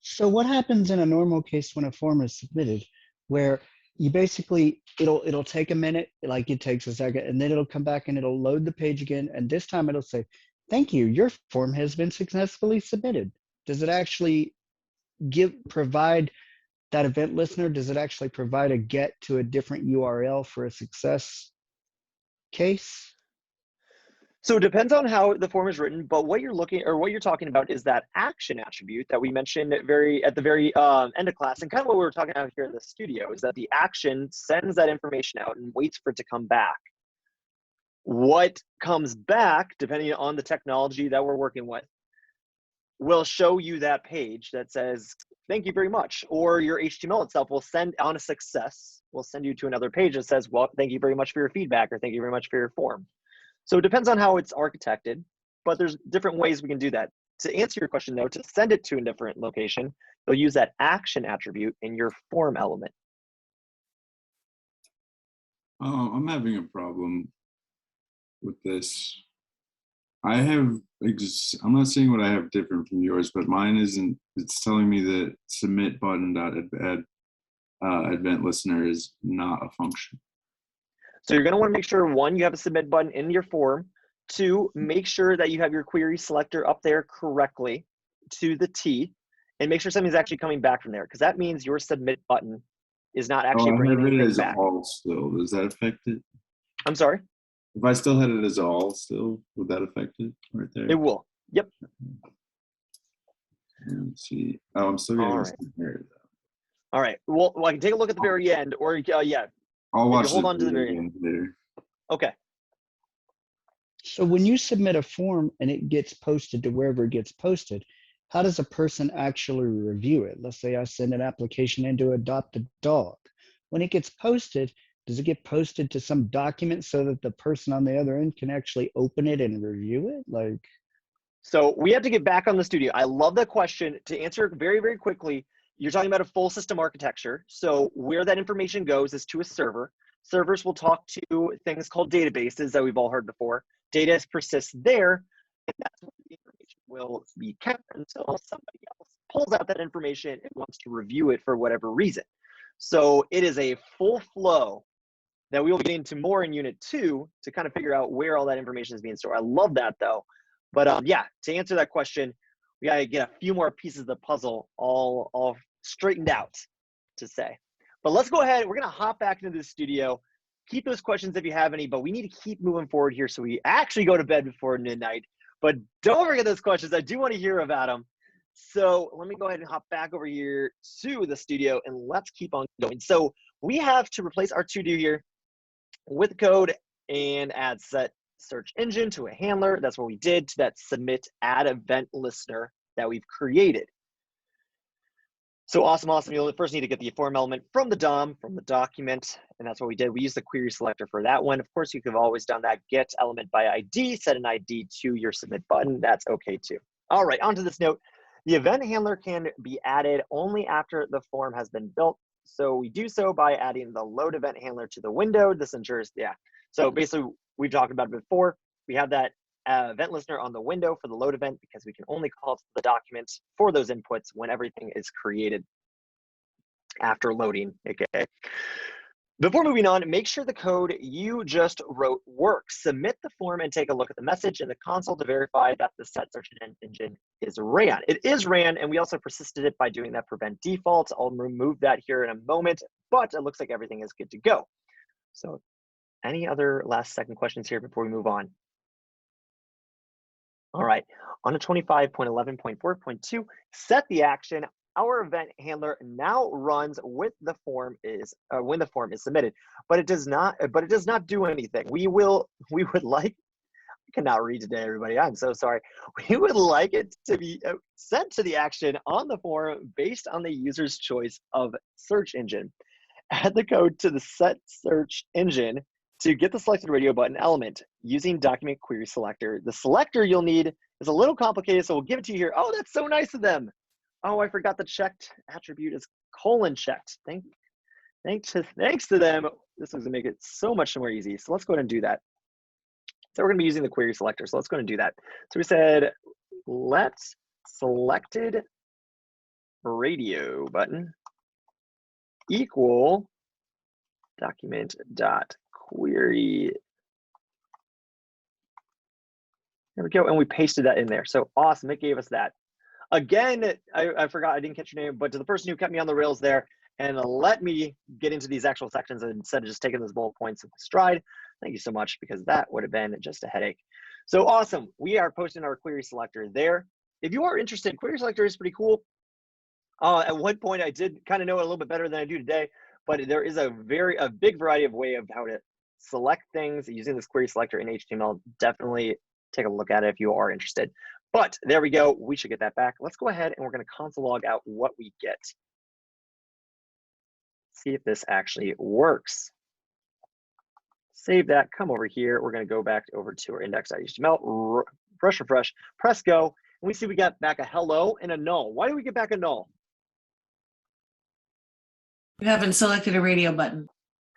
So what happens in a normal case when a form is submitted, where you basically, it'll take a minute, like it takes a second, and then it'll come back and it'll load the page again. And this time it'll say, thank you, your form has been successfully submitted. Does it actually provide that event listener? Does it actually provide a get to a different URL for a success case? So it depends on how the form is written, but what you're talking about is that action attribute that we mentioned at the very end of class, and kind of what we were talking about here in the studio is that the action sends that information out and waits for it to come back. What comes back, depending on the technology that we're working with, will show you that page that says, thank you very much. Or your HTML itself will send on a success, will send you to another page that says, well, thank you very much for your feedback, or thank you very much for your form. So it depends on how it's architected, but there's different ways we can do that. To answer your question though, to send it to a different location, you'll use that action attribute in your form element. I'm having a problem with this. I'm not saying what I have different from yours, but mine isn't, it's telling me that submit button dot event listener is not a function. So you're going to want to make sure, one, you have a submit button in your form. Two, make sure that you have your query selector up there correctly to the T, and make sure something's actually coming back from there, because that means your submit button is not actually bringing anything back. All still. Does that affect it? I'm sorry? If I still had it as all, still, would that affect it right there? It will. Yep. Let's see. Oh, I'm still getting this compared. All right. Well, I can take a look at the very end, or yeah. I'll watch hold the on to the video very end. again later. Okay. So when you submit a form and it gets posted to wherever it gets posted, how does a person actually review it? Let's say I send an application in to adopt a dog. When it gets posted, does it get posted to some document so that the person on the other end can actually open it and review it? Like, so we have to get back on the studio. I love that question. To answer it very, very quickly, you're talking about a full system architecture. So where that information goes is to a server. Servers will talk to things called databases that we've all heard before. Data persists there, and that's where the information will be kept until somebody else pulls out that information and wants to review it for whatever reason. So it is a full flow that we will get into more in Unit 2 to kind of figure out where all that information is being stored. I love that though. But yeah, to answer that question, we gotta get a few more pieces of the puzzle all straightened out to say. But let's go ahead. We're gonna hop back into the studio. Keep those questions if you have any, but we need to keep moving forward here so we actually go to bed before midnight. But don't forget those questions. I do want to hear about them. So let me go ahead and hop back over here to the studio and let's keep on going. So we have to replace our to-do here with code and add set search engine to a handler. That's what we did to that submit add event listener that we've created. So awesome. You'll first need to get the form element from the DOM, from the document, and that's what we did. We used the query selector for that one. Of course, you could have always done that get element by ID, set an ID to your submit button. That's okay too. All right, onto this note. The event handler can be added only after the form has been built. So we do so by adding the load event handler to the window. This ensures, yeah. So basically, we've talked about it before. We have that event listener on the window for the load event because we can only call to the document for those inputs when everything is created after loading, aka. Before moving on, make sure the code you just wrote works. Submit the form and take a look at the message in the console to verify that the set search engine is ran. It is ran, and we also persisted it by doing that prevent default. I'll remove that here in a moment, but it looks like everything is good to go. So any other last second questions here before we move on? All right, on to 25.11.4.2, set the action. Our event handler now runs with the form is when the form is submitted, but it does not do anything. We would like, I cannot read today, everybody. I'm so sorry. We would like it to be sent to the action on the form based on the user's choice of search engine. Add the code to the set search engine to get the selected radio button element using document query selector. The selector you'll need is a little complicated, so we'll give it to you here. Oh, that's so nice of them. Oh, I forgot the checked attribute is colon checked. Thanks to them. This is gonna make it so much more easy. So let's go ahead and do that. So we're gonna be using the query selector. So let's go ahead and do that. So we said, let's selected radio button equal document dot query. There we go, and we pasted that in there. So awesome, it gave us that. Again, I forgot, I didn't catch your name, but to the person who kept me on the rails there and let me get into these actual sections instead of just taking those bullet points with stride, thank you so much, because that would have been just a headache. So awesome, we are posting our query selector there. If you are interested, query selector is pretty cool. At one point, I did kind of know it a little bit better than I do today, but there is a big variety of way of how to select things using this query selector in HTML. Definitely take a look at it if you are interested. But there we go. We should get that back. Let's go ahead and we're going to console log out what we get. See if this actually works. Save that. Come over here. We're going to go back over to our index.html. Refresh. Press go. And we see we got back a hello and a null. Why do we get back a null? You haven't selected a radio button.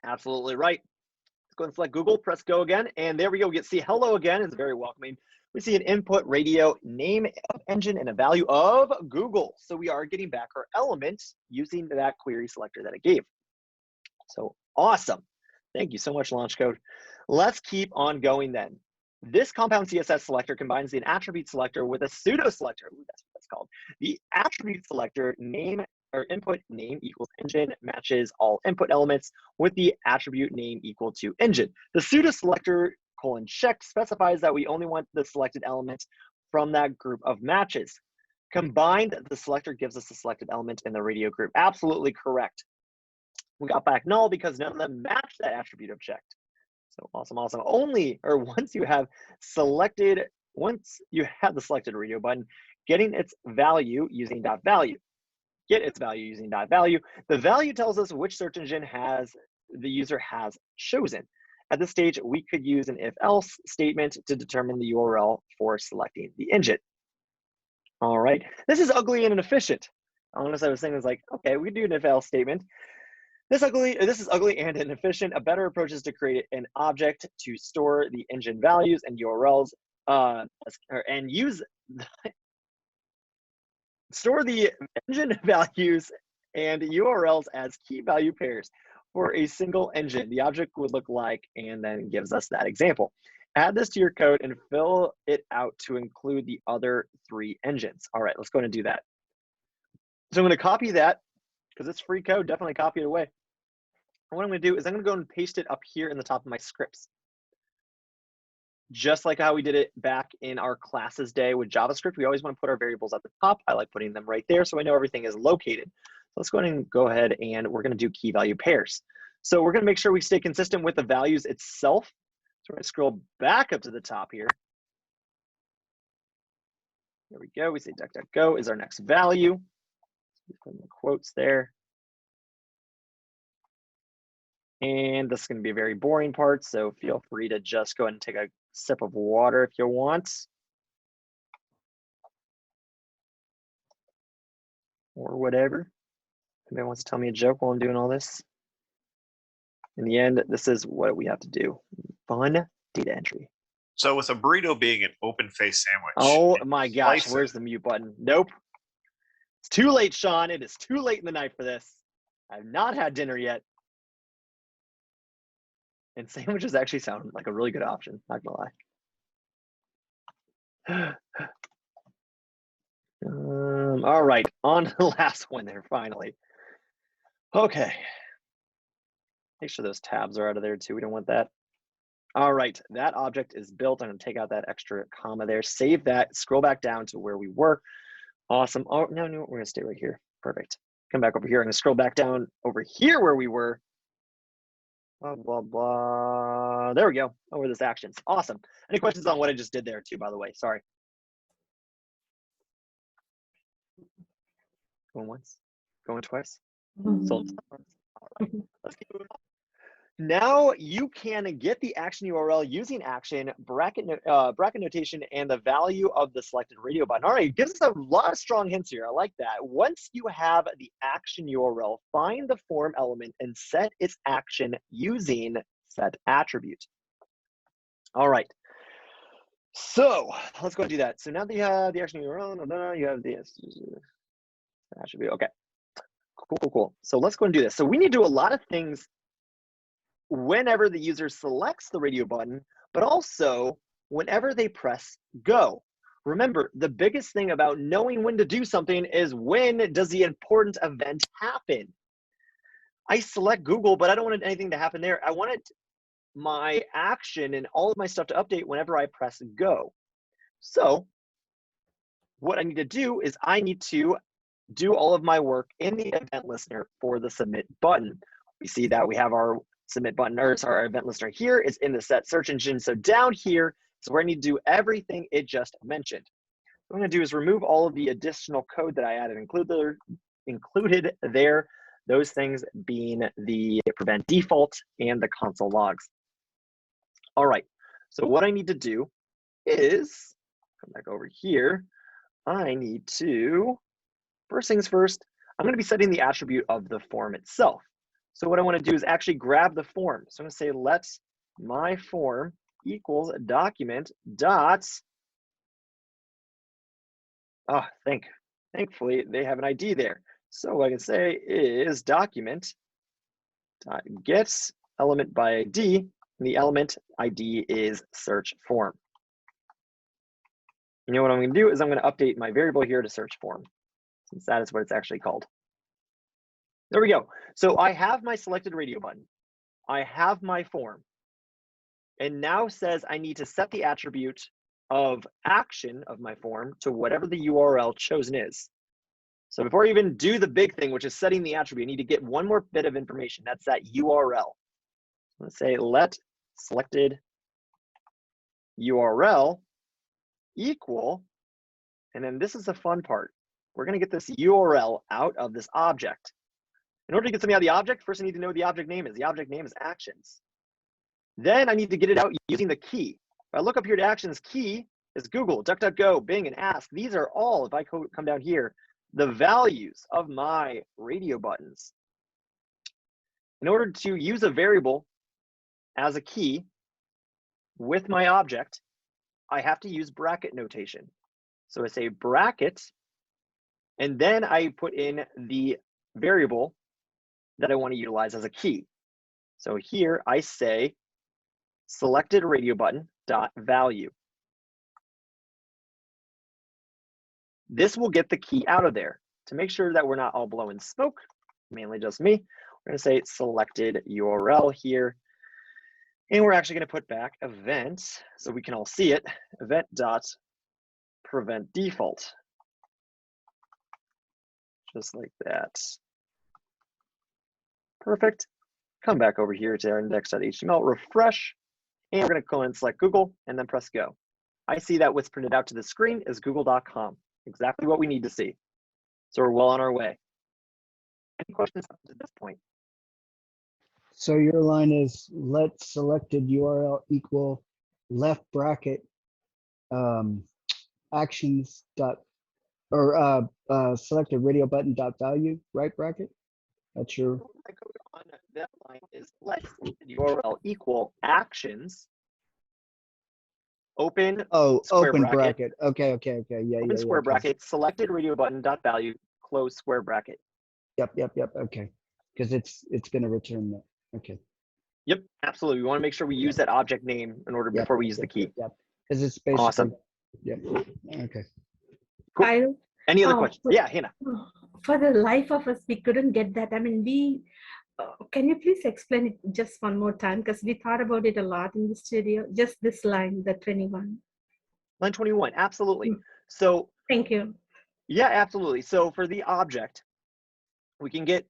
Absolutely right. Let's go and select Google. Press go again. And there we go. We get see hello again. It's very welcoming. We see an input radio name of engine and a value of Google. So we are getting back our element using that query selector that it gave. So awesome. Thank you so much, launch code. Let's keep on going then. This compound CSS selector combines an attribute selector with a pseudo selector. Ooh, that's what that's called. The attribute selector name or input name equals engine matches all input elements with the attribute name equal to engine. The pseudo selector :check specifies that we only want the selected element from that group of matches. Combined, the selector gives us the selected element in the radio group. Absolutely correct. We got back null because none of them match that attribute of checked. So awesome, awesome. Once you have the selected radio button, getting its value using .value. Get its value using .value. The value tells us which search engine the user has chosen. At this stage, we could use an if-else statement to determine the URL for selecting the engine. All right, this is ugly and inefficient. Honestly, I was thinking, like, okay, we could do an if-else statement. This is ugly and inefficient. A better approach is to create an object to store the engine values and URLs, and store the engine values and URLs as key value pairs for a single engine. The object would look like, and then gives us that example. Add this to your code and fill it out to include the other 3 engines. All right, let's go ahead and do that. So I'm going to copy that because it's free code. Definitely copy it away. And what I'm going to do is I'm going to go and paste it up here in the top of my scripts. Just like how we did it back in our classes day with JavaScript, we always want to put our variables at the top. I like putting them right there so I know everything is located. So let's go ahead and we're going to do key value pairs. So we're going to make sure we stay consistent with the values itself. So we're going to scroll back up to the top here. There we go. We say DuckDuckGo is our next value. Put in the quotes there. And this is going to be a very boring part, so feel free to just go ahead and take a sip of water if you want. Or whatever. Anybody wants to tell me a joke while I'm doing all this? In the end, this is what we have to do. Fun data entry. So with a burrito being an open-faced sandwich. Oh my gosh, where's the mute button? Nope. It's too late, Sean. It is too late in the night for this. I've not had dinner yet. And sandwiches actually sound like a really good option, not gonna lie. All right, on to the last one there, finally. Okay. Make sure those tabs are out of there too. We don't want that. All right, that object is built. I'm gonna take out that extra comma there, save that, scroll back down to where we were. Awesome. Oh, no, we're gonna stay right here. Perfect. Come back over here. I'm gonna scroll back down over here where we were. Blah, blah, blah. There we go. Over this actions. Awesome. Any questions on what I just did there too, by the way? Sorry. Going once, going twice. Sold. All right. Let's keep moving on. Now you can get the action URL using action, bracket notation, and the value of the selected radio button. All right, it gives us a lot of strong hints here. I like that. Once you have the action URL, find the form element and set its action using set attribute. All right. So let's go and do that. So now that you have the action URL, you have the attribute. Okay. Cool. So let's go and do this. So we need to do a lot of things whenever the user selects the radio button, but also whenever they press go. Remember, the biggest thing about knowing when to do something is when does the important event happen. I select Google, but I don't want anything to happen there. I wanted my action and all of my stuff to update whenever I press go. So what I need to do is I need to do all of my work in the event listener for the submit button. We see that we have our submit button, or sorry, our event listener here is in the set search engine. So down here is where I need to do everything it just mentioned. What I'm going to do is remove all of the additional code that I added included there, those things being the prevent default and the console logs. All right, so what I need to do is come back over here. I need to, first things first, I'm going to be setting the attribute of the form itself. So what I want to do is actually grab the form. So I'm going to say let my form equals document dot. Oh, thankfully they have an ID there. So what I can say is document dot get element by ID, and the element ID is search form. You know what I'm going to do is I'm going to update my variable here to search form, since that is what it's actually called. There we go. So I have my selected radio button. I have my form. And now says I need to set the attribute of action of my form to whatever the URL chosen is. So before I even do the big thing, which is setting the attribute, I need to get one more bit of information. That's that URL. Let's say let selected URL equal, and then this is the fun part. We're going to get this URL out of this object. In order to get something out of the object, first I need to know what the object name is. The object name is actions. Then I need to get it out using the key. If I look up here to actions, key is Google, DuckDuckGo, Bing, and Ask. These are all, if I come down here, the values of my radio buttons. In order to use a variable as a key with my object, I have to use bracket notation. So I say bracket, and then I put in the variable that I want to utilize as a key. So here I say selected radio button dot value. This will get the key out of there. To make sure that we're not all blowing smoke, mainly just me, we're going to say selected URL here. And we're actually going to put back event so we can all see it, event dot prevent default. Just like that. Perfect. Come back over here to our index.html, refresh, and we're going to go and select Google and then press go. I see that what's printed out to the screen is google.com, exactly what we need to see. So we're well on our way. Any questions up to this point? So your line is let selected URL equal left bracket actions dot or selected radio button dot value, right bracket. That's your. On that line is let URL equal actions open square open bracket. Okay. Yeah. Open square bracket selected radio button dot value close square bracket. Yep. Okay, because it's going to return that. Okay. Yep, absolutely. We want to make sure we use that object name in order before we use the key. Yep. Because it's basically. Awesome. Yep. Okay. Cool. Kyle, Any other questions? Yeah, Hannah. For the life of us, we couldn't get that. I mean, can you please explain it just one more time? Because we thought about it a lot in the studio. Just this line, the 21. Line 21, absolutely. So. Thank you. Yeah, absolutely. So for the object, we can get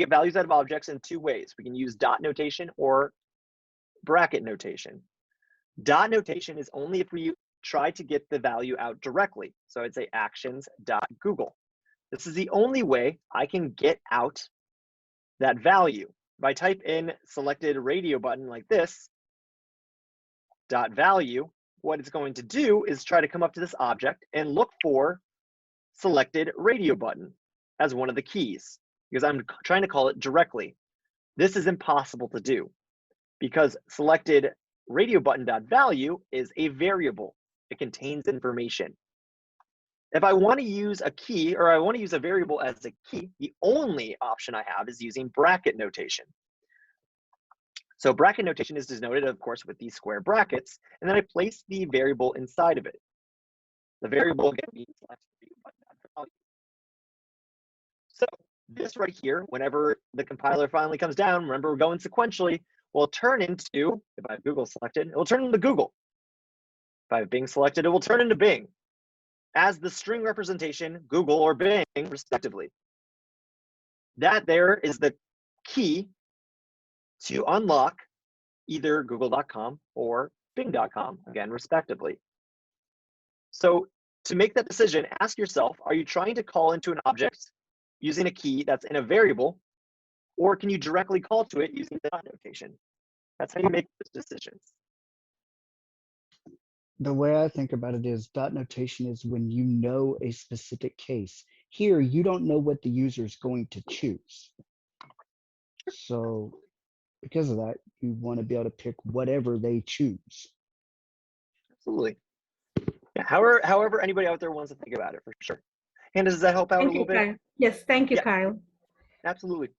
values out of objects in two ways. We can use dot notation or bracket notation. Dot notation is only if we try to get the value out directly. So I'd say actions.google. This is the only way I can get out that value. If I type in selected radio button like this, dot value, what it's going to do is try to come up to this object and look for selected radio button as one of the keys, because I'm trying to call it directly. This is impossible to do because selected radio button dot value is a variable. It contains information. If I want to use a key or I want to use a variable as a key, the only option I have is using bracket notation. So bracket notation is denoted, of course, with these square brackets, and then I place the variable inside of it. The variable again means selected radio button dot value. So this right here, whenever the compiler finally comes down, remember we're going sequentially, will turn into, if I have Google selected, it will turn into Google. If I have Bing selected, it will turn into Bing as the string representation, Google or Bing, respectively. That there is the key to unlock either google.com or bing.com, again, respectively. So to make that decision, ask yourself, are you trying to call into an object using a key that's in a variable, or can you directly call to it using the dot notation? That's how you make those decisions. The way I think about it is dot notation is when you know a specific case. Here, you don't know what the user is going to choose. So because of that, you want to be able to pick whatever they choose. Absolutely. Yeah, however anybody out there wants to think about it, for sure. Hannah, does that help out a little bit? Kyle. Yes, thank you, Kyle. Absolutely.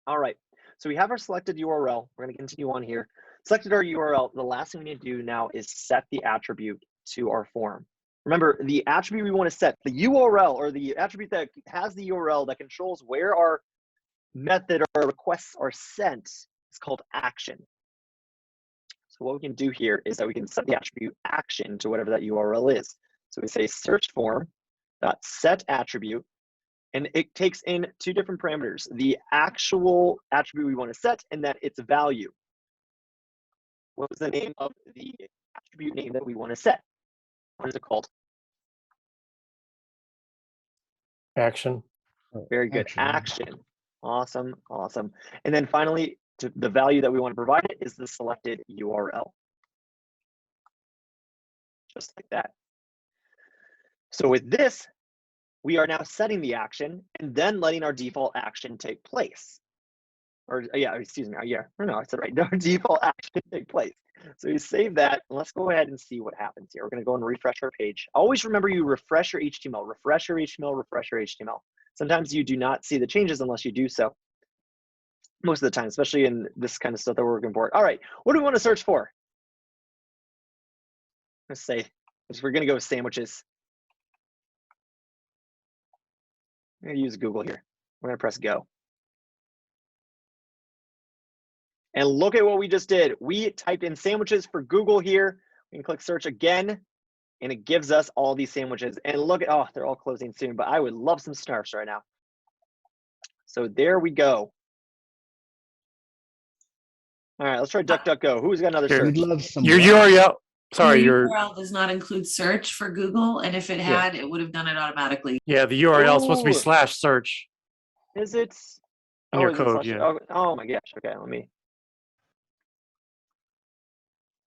All right, so we have our selected URL. We're going to continue on here. Selected our URL. The last thing we need to do now is set the attribute to our form. Remember, the attribute we want to set, the URL or the attribute that has the URL that controls where our method or requests are sent is called action. So what we can do here is that we can set the attribute action to whatever that URL is. So we say search form dot set attribute, and it takes in two different parameters: the actual attribute we want to set and then its value. What was the name of the attribute name that we want to set? What is it called? Action. Very good. Action. Awesome. Awesome. And then finally, the value that we want to provide it is the selected URL. Just like that. So with this, we are now setting the action and then letting our default action take place. Or yeah, excuse me. Yeah, no, I said right. Our default action take place. So you save that. And let's go ahead and see what happens here. We're going to go and refresh our page. Always remember, you refresh your HTML, refresh your HTML, refresh your HTML. Sometimes you do not see the changes unless you do so. Most of the time, especially in this kind of stuff that we're working for. All right, what do we want to search for? Let's say, we're going to go with sandwiches. I'm going to use Google here. We're going to press go. And look at what we just did. We typed in sandwiches for Google here. We can click search again, and it gives us all these sandwiches. And look at, oh, they're all closing soon, but I would love some snarfs right now. So there we go. All right, let's try DuckDuckGo. Who's got another search? We'd love some Your URL. Sorry, Your your URL does not include search for Google, and if it had, it would have done it automatically. yeah, the URL is supposed to be Ooh. /search. Is it? In your is it code, slash? yeah. Oh my gosh. Okay,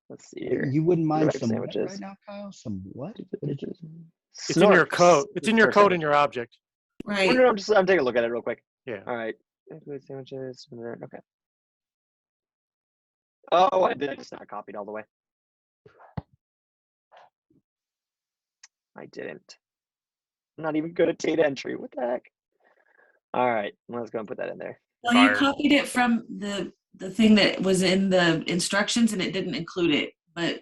let's see here. You wouldn't mind Direct some what sandwiches. right now, Kyle? Some what? It's in your code. It's in your code in your object. Right. No, I'm taking a look at it real quick. Yeah. All right. Sandwiches. Okay. Oh, I did. I just not copied all the way. I didn't. I'm not even good at data entry. What the heck? All right, let's go and put that in there. Well, you copied it from the thing that was in the instructions, and it didn't include it, but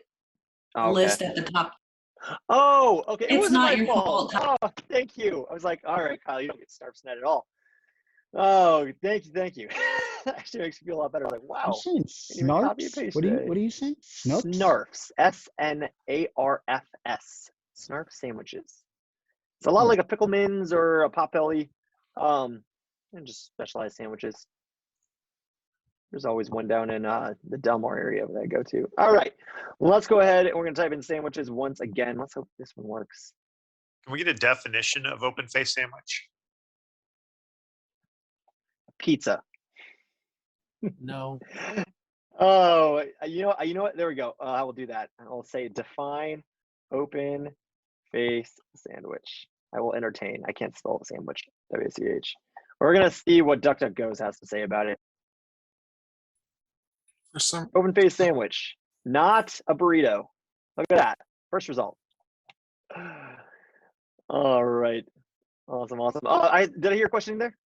list at the top. Oh, okay. It It's wasn't not my your fault. fault. Oh, thank you. I was like, all right, Kyle, you don't get Snarfsnet at all. Oh, thank you. Actually makes me feel a lot better. I was like, wow. I'm saying snarfs. What are you saying? Snarfs. SNARFS. Snarf sandwiches. It's a lot like a pickle minz or a potbelly, and just specialized sandwiches. There's always one down in the Delmar area that I go to. All right, let's go ahead and we're gonna type in sandwiches once again. Let's hope this one works. Can we get a definition of open face sandwich? Pizza. No. Oh, you know what? There we go. I will do that. I will say define open face sandwich. I will entertain. I can't spell sandwich. WCH. We're gonna see what DuckDuckGo has to say about it. For some open face sandwich, not a burrito. Look at that. First result. All right. Awesome. Did I hear your question there?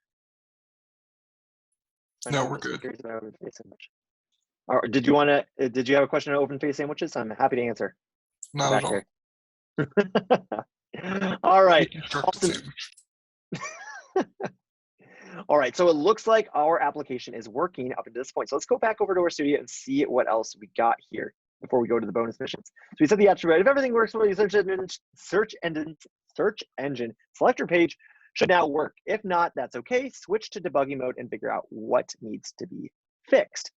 No, we're good. Or did you have a question on open face sandwiches? I'm happy to answer. Not at all. All right. Awesome. All right, so it looks like our application is working up to this point. So let's go back over to our studio and see what else we got here before we go to the bonus missions. So we set the attribute. If everything works for the search engine selector page should now work. If not, that's okay. Switch to debugging mode and figure out what needs to be fixed.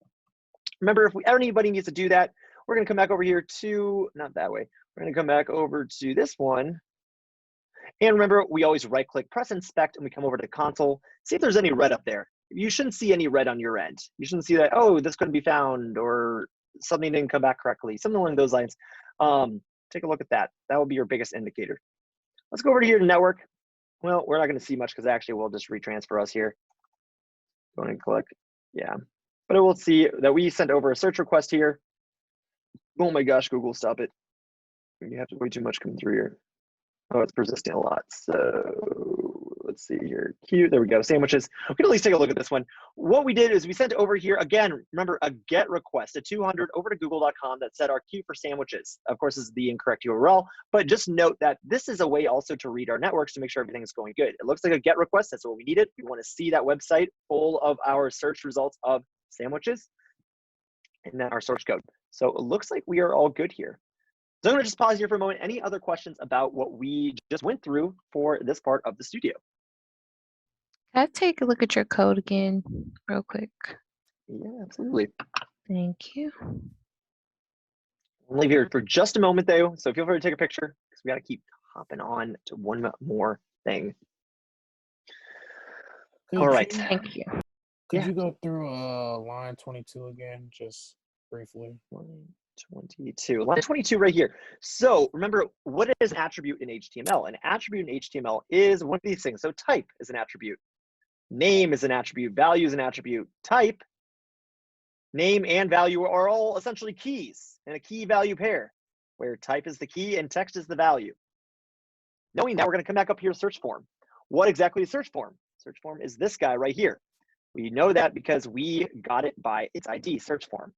Remember, if anybody needs to do that, we're going to come back over here to, not that way. We're going to come back over to this one. And remember, we always right-click, press inspect, and we come over to the console. See if there's any red up there. You shouldn't see any red on your end. You shouldn't see that, oh, this couldn't be found, or something didn't come back correctly, something along those lines. Take a look at that. That will be your biggest indicator. Let's go over to here to network. Well, we're not going to see much because actually we'll just retransfer us here. Go ahead and click, yeah. But it will see that we sent over a search request here. Oh my gosh, Google, stop it. You have way too much coming through here. Oh, it's persisting a lot. So let's see here. Cute. There we go. Sandwiches. We can at least take a look at this one. What we did is we sent over here, again, remember a GET request, a 200 over to google.com that said our queue for sandwiches. Of course, this is the incorrect URL, but just note that this is a way also to read our networks to make sure everything is going good. It looks like a GET request. That's what we needed. We want to see that website full of our search results of sandwiches and then our source code. So it looks like we are all good here. So I'm going to just pause here for a moment. Any other questions about what we just went through for this part of the studio? Can I take a look at your code again real quick? Yeah, absolutely. Thank you. I'll leave here for just a moment though, so feel free to take a picture because we got to keep hopping on to one more thing. All right. Thank you. Could you go through line 22 again, just briefly? Line 22. Line 22 right here. So remember, what is attribute in HTML? An attribute in HTML is one of these things. So type is an attribute. Name is an attribute. Value is an attribute. Type, name, and value are all essentially keys in a key value pair, where type is the key and text is the value. Knowing that, we're going to come back up here, search form. What exactly is search form? Search form is this guy right here. We know that because we got it by its ID, search form.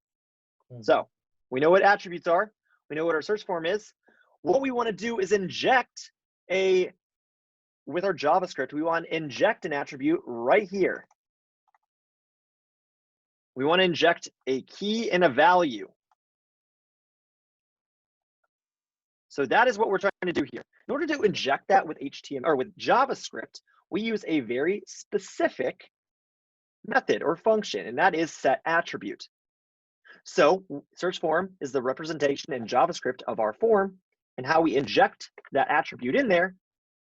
So we know what attributes are. We know what our search form is. What we want to do is inject with our JavaScript, we want to inject an attribute right here. We want to inject a key and a value. So that is what we're trying to do here. In order to inject that with HTML or with JavaScript, we use a very specific method or function, and that is set attribute. So search form is the representation in JavaScript of our form, and how we inject that attribute in there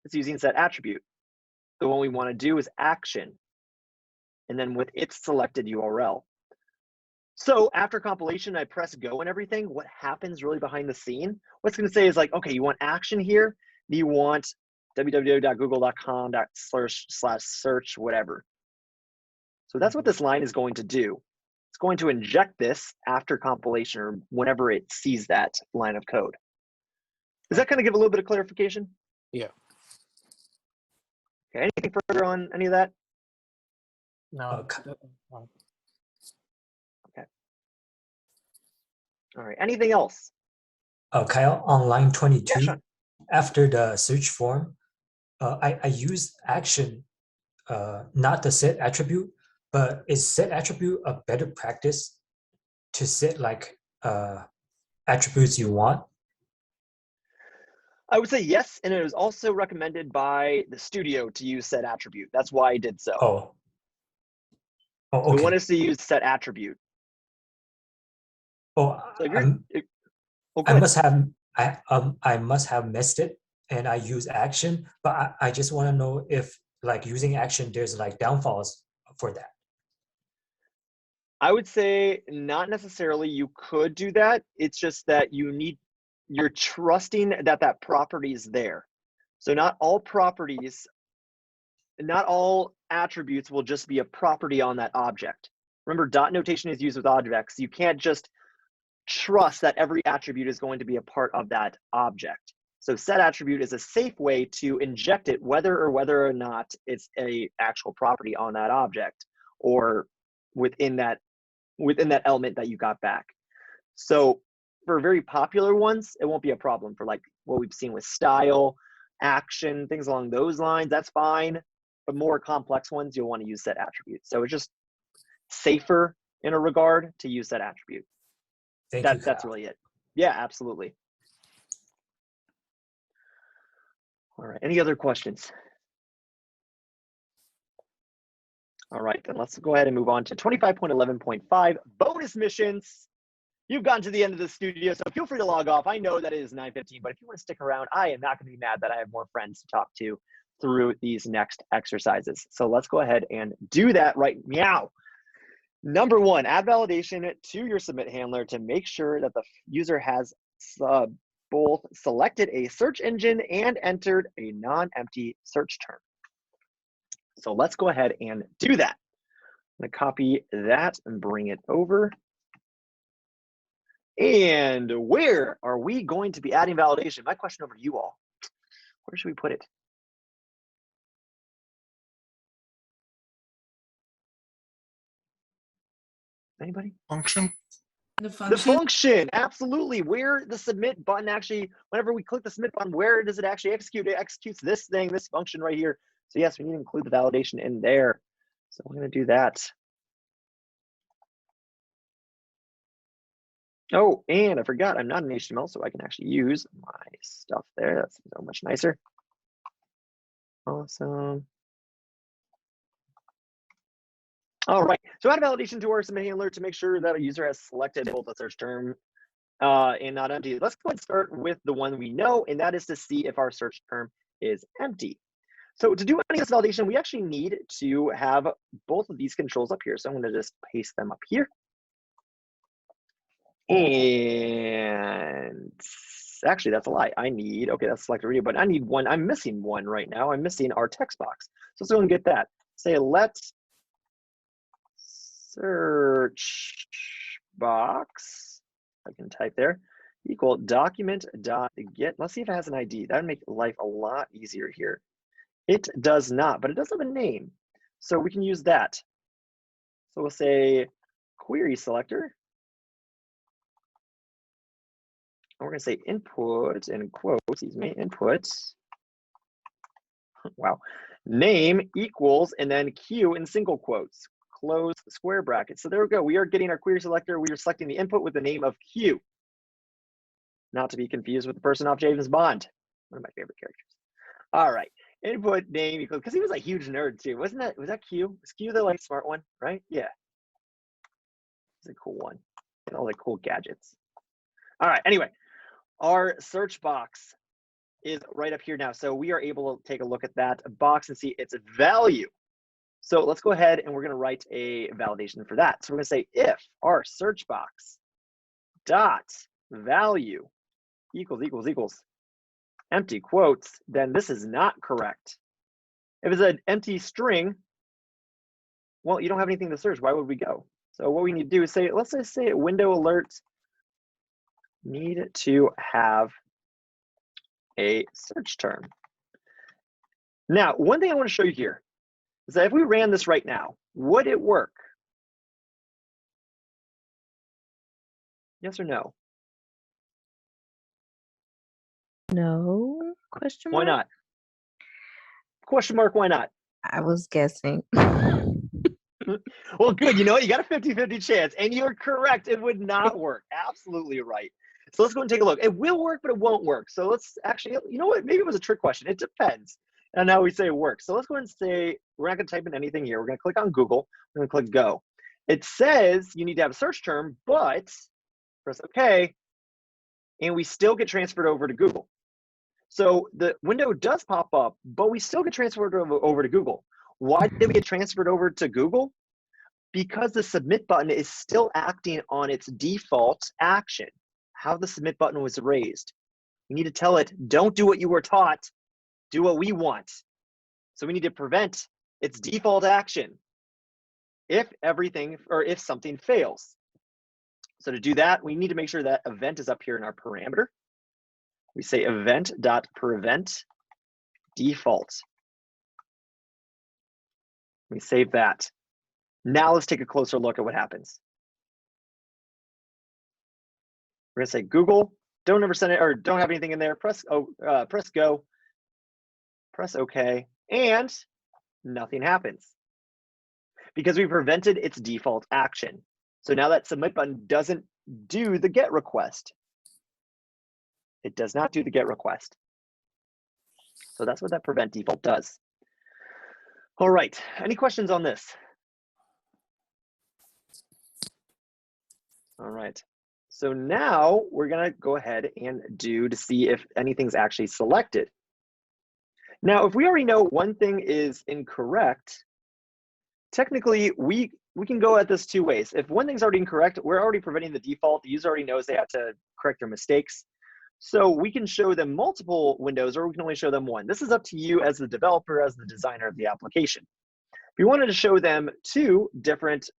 is using set attribute. So what we want to do is action, and then with its selected URL. So after compilation, I press go and everything. What happens really behind the scene? What's going to say is like, okay, you want action here. You want www.google.com/search whatever. So that's what this line is going to do. It's going to inject this after compilation or whenever it sees that line of code. Does that kind of give a little bit of clarification? Yeah. Okay, anything further on any of that? No. Okay. All right, anything else? Kyle, on line 22, yeah, sure. After the search form, I use action, not the set attribute, but is set attribute a better practice to set like attributes you want? I would say yes, and it was also recommended by the studio to use set attribute. That's why I did so. Oh, okay. So we want us to use set attribute. Oh, so I must have missed it, and I use action, but I just want to know if like using action, there's like downfalls for that. I would say not necessarily. You could do that. It's just that you're trusting that that property is there. So not all properties, not all attributes will just be a property on that object. Remember, dot notation is used with objects. You can't just trust that every attribute is going to be a part of that object. So set attribute is a safe way to inject it whether or not it's a actual property on that object or within that element that you got back. So for very popular ones, it won't be a problem. For like what we've seen with style, action, things along those lines, that's fine. But more complex ones, you'll want to use set attribute. So it's just safer in a regard to use that attribute. That's really it. Yeah, absolutely. All right, any other questions? All right, then let's go ahead and move on to 25.11.5, bonus missions. You've gotten to the end of the studio, so feel free to log off. I know that it is 9:15, but if you want to stick around, I am not going to be mad that I have more friends to talk to through these next exercises. So let's go ahead and do that right now. Number one, add validation to your submit handler to make sure that the user has both selected a search engine and entered a non-empty search term. So let's go ahead and do that. I'm going to copy that and bring it over. And where are we going to be adding validation? My question over to you all. Where should we put it? Anybody? Function. The The function. function, absolutely. Where the submit button actually, whenever we click the submit button, where does it actually execute? It executes this thing, this function right here. So yes, we need to include the validation in there. So we're going to do that. Oh, and I forgot, I'm not in HTML, so I can actually use my stuff there. That's so much nicer. Awesome. All right, so add a validation to our submit handler to make sure that a user has selected both the search term and not empty. Let's go ahead and start with the one we know, and that is to see if our search term is empty. So to do any of this validation, we actually need to have both of these controls up here. So I'm going to just paste them up here. And actually, that's a lie. I need, okay, that's select a radio button. I need one. I'm missing one right now. I'm missing our text box. So let's go and get that. Say let search box, I can type there, equal document dot get. Let's see if it has an ID. That would make life a lot easier here. It does not, but it does have a name. So we can use that. So we'll say query selector. And we're going to say input in quotes, excuse me, input. Wow. Name equals, and then Q in single quotes, close square brackets. So there we go. We are getting our query selector. We are selecting the input with the name of Q. Not to be confused with the person off James Bond, one of my favorite characters. All right. Input name equals, because he was a huge nerd too. Wasn't that, was that Q? Was Q the like smart one, right? Yeah. It's a cool one. And all the cool gadgets. All right. Anyway, our search box is right up here now. So we are able to take a look at that box and see its value. So let's go ahead and we're going to write a validation for that. So we're going to say if our search box dot value equals empty quotes, then this is not correct. If it's an empty string, well, you don't have anything to search. Why would we go? So what we need to do is say, let's just say window alerts need to have a search term. Now, one thing I want to show you here is that if we ran this right now, would it work? Yes or no? No? Question mark? Why not? Question mark, why not? I was guessing. Well, good. You know what? You got a 50-50 chance, and you're correct. It would not work. Absolutely right. So let's go and take a look. It will work, but it won't work. So let's actually, you know what? Maybe it was a trick question. It depends on how we say it works. So let's go ahead and say, we're not going to type in anything here. We're going to click on Google. We're going to click Go. It says you need to have a search term, but press OK, and we still get transferred over to Google. So the window does pop up, but we still get transferred over to Google. Why did we get transferred over to Google? Because the submit button is still acting on its default action, how the submit button was raised. We need to tell it, don't do what you were taught, do what we want. So we need to prevent its default action if everything, or if something fails. So to do that, we need to make sure that event is up here in our parameter. We say event.prevent default. We save that. Now let's take a closer look at what happens. We're gonna say Google, don't ever send it, or don't have anything in there, press go, press OK, and nothing happens because we prevented its default action. So now that submit button doesn't do the get request. It does not do the get request. So that's what that prevent default does. All right, any questions on this? All right, so now we're gonna go ahead and do to see if anything's actually selected. Now, if we already know one thing is incorrect, technically we can go at this two ways. If one thing's already incorrect, we're already preventing the default. The user already knows they have to correct their mistakes. So we can show them multiple windows, or we can only show them one. This is up to you as the developer, as the designer of the application. If you wanted to show them two different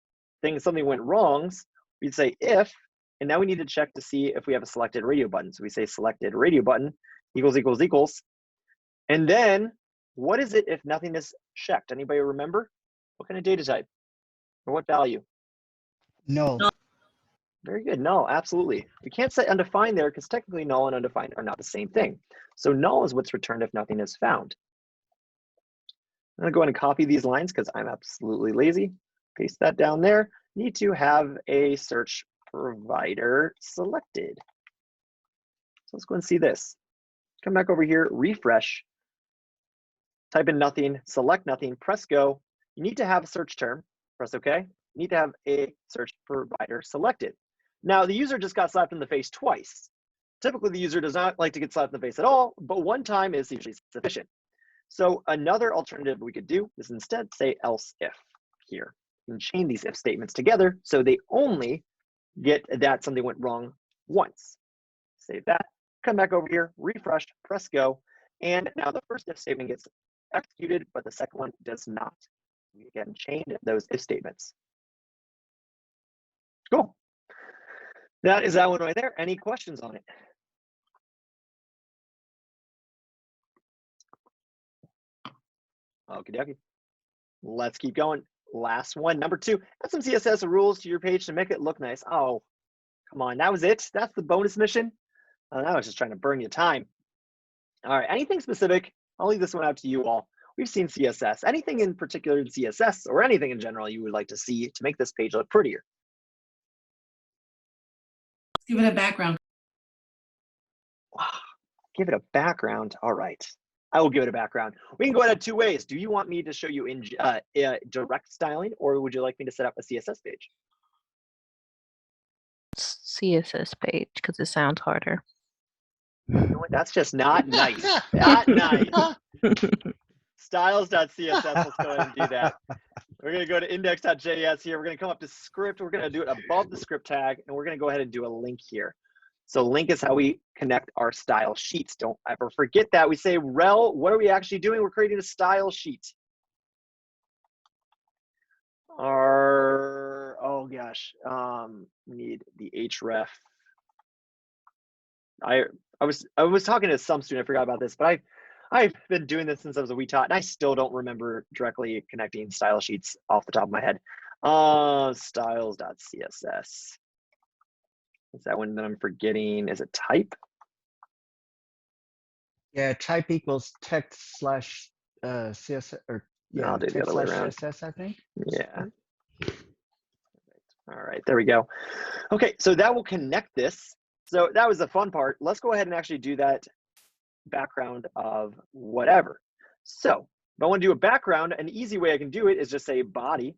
things, something went wrong, we'd say if, and now we need to check to see if we have a selected radio button. So we say selected radio button equals. And then what is it if nothing is checked? Anybody remember? What kind of data type or what value? No. Very good. Null, absolutely. We can't say undefined there because technically null and undefined are not the same thing. So null is what's returned if nothing is found. I'm going to go ahead and copy these lines because I'm absolutely lazy. Paste that down there. Need to have a search provider selected. So let's go and see this. Come back over here, refresh, type in nothing, select nothing, press go. You need to have a search term, press OK. You need to have a search provider selected. Now, the user just got slapped in the face twice. Typically, the user does not like to get slapped in the face at all, but one time is usually sufficient. So another alternative we could do is instead say else if here. You can chain these if statements together so they only get that something went wrong once. Save that, come back over here, refresh, press go, and now the first if statement gets executed, but the second one does not. We again chained those if statements. Cool. That is that one right there. Any questions on it? Okie dokie. Let's keep going. Last one, number 2. Add some CSS rules to your page to make it look nice. Oh, come on. That was it? That's the bonus mission? Oh, I was just trying to burn you time. All right. Anything specific? I'll leave this one out to you all. We've seen CSS. Anything in particular in CSS or anything in general you would like to see to make this page look prettier? Give it a background. Give it a background. All right. I will give it a background. We can go ahead 2 ways. Do you want me to show you in direct styling, or would you like me to set up a CSS page? CSS page, because it sounds harder. You know what? That's just not nice. Not nice. Styles.css. Let's go ahead and do that. We're going to go to index.js here. We're going to come up to script. We're going to do it above the script tag, and we're going to go ahead and do a link here. So link is how we connect our style sheets. Don't ever forget that. We say rel, what are we actually doing? We're creating a style sheet. Oh gosh, we need the href. I was talking to some student, I forgot about this, but I've been doing this since I was a wee tot, and I still don't remember directly connecting style sheets off the top of my head. Styles.css. Is that one that I'm forgetting? Is it type? Yeah, type equals text slash CSS, or yeah, I'll do the other way around. CSS, I think. Yeah. All right, there we go. Okay, so that will connect this. So that was the fun part. Let's go ahead and actually do that background of whatever. So if I want to do a background, an easy way I can do it is just say body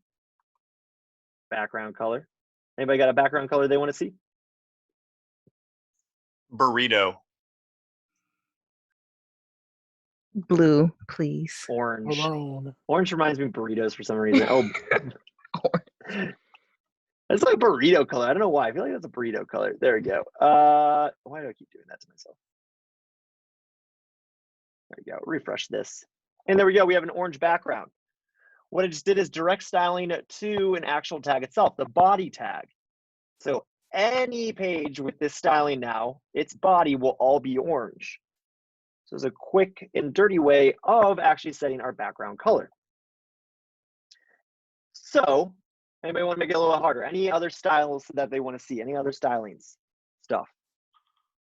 background color. Anybody got a background color they want to see? Burrito. Blue, please. Orange. Maroon. Orange reminds me of burritos for some reason. Oh, it's like burrito color. I don't know why. I feel like that's a burrito color. There we go. Why do I keep doing that to myself? There we go. Refresh this. And there we go. We have an orange background. What I just did is direct styling to an actual tag itself, the body tag. So any page with this styling now, its body will all be orange. So it's a quick and dirty way of actually setting our background color. So anybody want to make it a little harder? Any other styles that they want to see? Any other stylings stuff?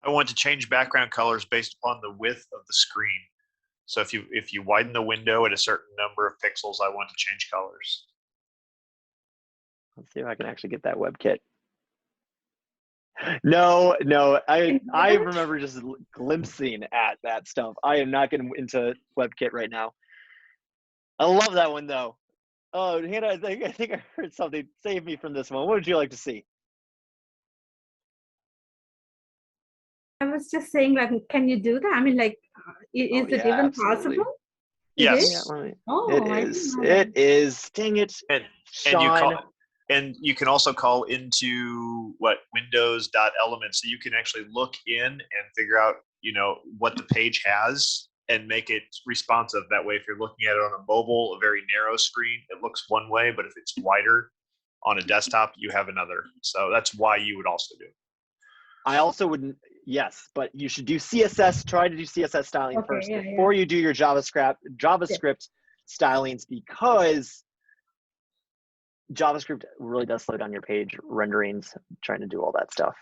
I want to change background colors based upon the width of the screen. So if you widen the window at a certain number of pixels, I want to change colors. Let's see if I can actually get that WebKit. No, I remember just glimpsing at that stuff. I am not getting into WebKit right now. I love that one though. Oh, Hannah, I think I heard something. Save me from this one. What would you like to see? I was just saying, like, can you do that? I mean, like, is it even absolutely possible? Yes. It is. It is. Dang it, Sean. And you can also call into Windows.elements, so you can actually look in and figure out, what the page has and make it responsive. That way, if you're looking at it on a mobile, a very narrow screen, it looks one way, but if it's wider on a desktop, you have another. So that's why you would also do it. I also wouldn't, yes, but you should do CSS, try to do CSS styling first before you do your JavaScript stylings, because JavaScript really does slow down your page renderings, trying to do all that stuff.